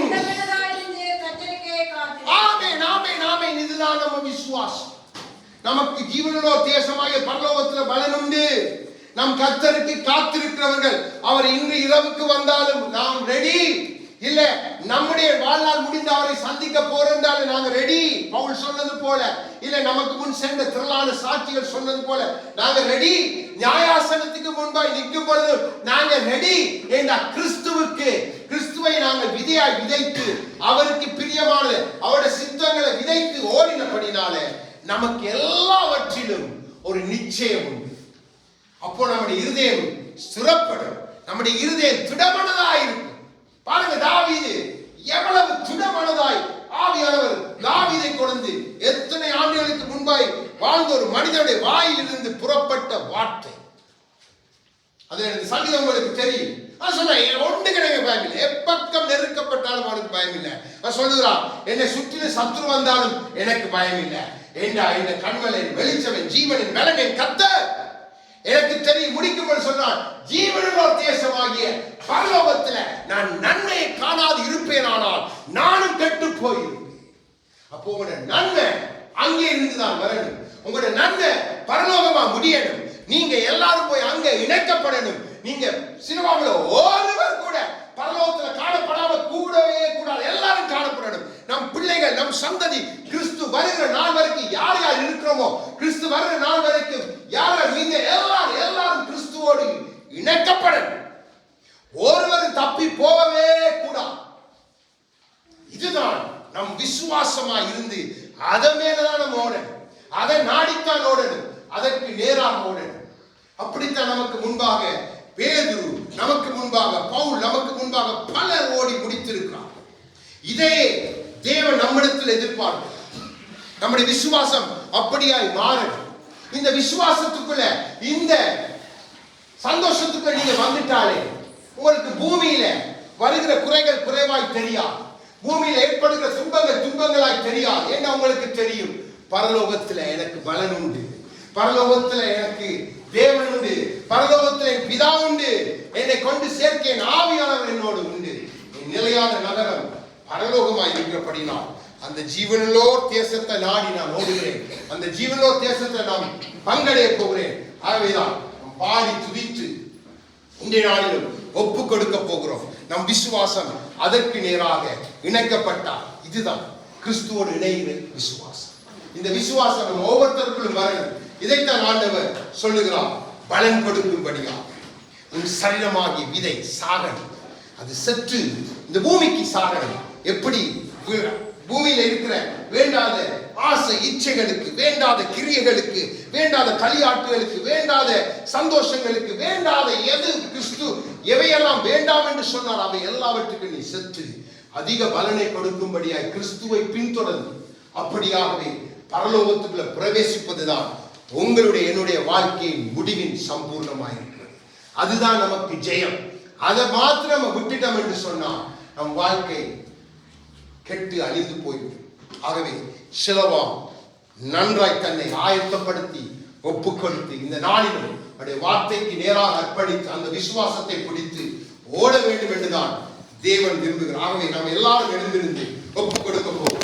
இடமிடராயிருந்து கர்த்தருக்கே காத்திரு. ஆமென், ஆமென், ஆமென். இதுதான் நம்ம விசுவாசம். நமக்கு ஜீவனுள்ள தேசமாகிய பரலோகத்தில் பலன் உண்டு. நம் கர்த்தருக்கு காத்திருக்கிறவர்கள் அவர் இன்று இரவுக்கு வந்தாலும் நாம் ரெடி. இல்ல நம்முடைய வாழ்நாள் முடிந்து அவரை சந்திக்க போறதாலும் நாங்க ரெடி. பவுல் சொன்னது போல, இல்ல நமக்கு முன் சென்ற திரளான சாட்சிகள் சொன்னது போல நாங்க ரெடி. நியாயாசனத்துக்கு முன்பாய் நிற்கும் பொழுது நாங்க ரெடி. ஏண்டா கிறிஸ்துவை நாங்கள் விதையாய் விதைத்து அவருக்கு பிரியமான அவருடைய சித்தங்களை விதைத்து ஓடினபடினால நமக்கு எல்லாவற்றிலும் ஒரு நிச்சயம் உண்டு. அப்போ நம்முடைய இருதயம் ஸ்திரப்படும், நம்முடைய இருதயம் திடமனதாய் இருக்கும். பாருங்க, தாவீது எவ்வளவு திடமனதாய் ஆவியானவர் தாவீதை கொண்டு எத்தனை ஆண்டுகளுக்கு முன்பாய் வாழ்ந்த ஒரு மனிதனுடைய வாயிலிருந்து புறப்பட்ட வார்த்தை. அது எனக்கு சங்கீதம் உங்களுக்கு தெரியும். ஒன்று கிடைக்க பயம் இல்லை, எப்பக்கம் நெருக்கப்பட்டாலும் அவனுக்கு பயம் இல்லை. சொல்லுகிறான், என்னை சுற்றிலும் சத்துரு வந்தாலும் எனக்கு பயம் இல்லை. ஏண்டா இந்த கண்மலை வெளிச்சவன் ஜீவனின் பலனின் கர்த்தர் எனக்கு தெரியும். முடிக்கும் சொன்னான், ஜீவனுள்ள தேசமாகிய பரலோகத்துல நான் நன்மையை காணாது இருப்பேனானால் நானும் கெட்டு போயிருப்பேன். அப்போ உங்களோட நன்மை அங்கே இருந்துதான் வரணும். உங்களோட நன்மை பரலோகமா முடியணும். நீங்க எல்லாரும் போய் அங்க இணைக்கப்படணும். நீங்க சினிமாவில் ஒருவர் கூட பரலோகத்துல காணப்படாம கூடவே கூடாது, எல்லாரும் காணப்படணும். நம் பிள்ளைகள், நம் சந்ததி கிறிஸ்து வருகிற நாள் வரைக்கும் யார் யார் இருக்கிறோமோ, கிறிஸ்து வருகிற நாள் வரைக்கும் யார் நீங்க எல்லாரும் கிறிஸ்துவோடு இணைக்கப்படணும். ஒருவர் தப்பி போகவே கூடாது. இதுதான் நம் விசுவாசமா இருந்து அதை மேலதான் நம்ம ஓடணும், அதை நாடித்தான் ஓடணும், அதற்கு நேராக ஓடணும். அப்படித்தான் நமக்கு முன்பாக பேதுரு, நமக்கு முன்பாக பவுல், நமக்கு முன்பாக பலர் ஓடி முடித்திருக்கிறார். இதே தேவன் நம்மிடத்தில் எதிர்பார்க்கிறார். நம்முடைய விசுவாசம் அப்படியாய் மாறணும். இந்த விசுவாசத்துக்குள்ள, இந்த சந்தோஷத்துக்குள்ள நீங்க வந்துட்டாலே உங்களுக்கு பூமியில வருகிற குறைகள் குறைவாய் தெரியாது, பூமியில ஏற்படுகிற துன்பங்கள் துன்பங்களாய் தெரியாது. என்ன உங்களுக்கு தெரியும், பரலோகத்துல எனக்கு பலன் உண்டு, பரலோகத்துல எனக்கு தேவன் உண்டு, பரலோகத்துல என் பிதா உண்டு, என்னை கொண்டு சேர்க்க என் ஆவியானவர் என்னோடு உண்டு. என் நிலையான நகரம் பரலோகமாய் இருக்கிறபடினால் அந்த ஜீவனுள்ளோர் தேசத்தை நாடி நான் ஓடுகிறேன். அந்த ஜீவனுள்ளோர் தேசத்தை நாம் பங்கடைய போகிறேன். ஆகவேதான் பாடி துதித்து இன்றைய நாளிலும் ஒப்பு கொடுக்க போகிறோம். நம் விசுவாசம் அதற்கு நேராக இணைக்கப்பட்டார். இதுதான் கிறிஸ்துவோடு இணைகிற விசுவாசம். இந்த விசுவாசம் நம்ம ஒவ்வொருத்தருக்குள்ளும் வரணும். இதைத்தான் ஆண்டவர் சொல்லுகிறார், பலன் கொடுக்கும்படியா உன் சரீரமாகிய விதை சாகணும், அது சற்று இந்த பூமிக்கு சாகணும். எப்படி பூமியில இருக்கிற வேண்டாத ஆசை இச்சைகளுக்கு, வேண்டாத கிரியைகளுக்கு, வேண்டாத களியாட்டுகளுக்கு, வேண்டாத சந்தோஷங்களுக்கு, வேண்டாத எது கிறிஸ்து எவையெல்லாம் வேண்டாம் என்று சொன்னார் அவை எல்லாவற்றுக்கும் நீ செத்து அதிக பலனை கொடுக்கும்படியாய் கிறிஸ்துவை பின்தொடர்ந்து அப்படியாகவே பரலோகத்துக்குள்ள பிரவேசிப்பதுதான் உங்களுடைய என்னுடைய வாழ்க்கையின் முடிவின் சம்பூர்ணமாயிருக்கிறது. அதுதான் நமக்கு ஜெயம். அதை மாத்திரம் நம்ம விட்டுட்டோம் என்று சொன்னால் நம் வாழ்க்கை கெட்டு அழிந்து போய்விடும். ஆகவே சிலவாம் நன்றாய் தன்னை ஆயத்தப்படுத்தி ஒப்புக்கொடுத்து இந்த நாளிலும் அவருடைய வார்த்தைக்கு நேராக அர்ப்பணித்து அந்த விசுவாசத்தை பிடித்து ஓட வேண்டும் என்றுதான் தேவன் விரும்புகிறார். ஆகவே நாம் எல்லாரும் எழுந்திருந்து ஒப்புக் கொடுக்க போகிறோம்.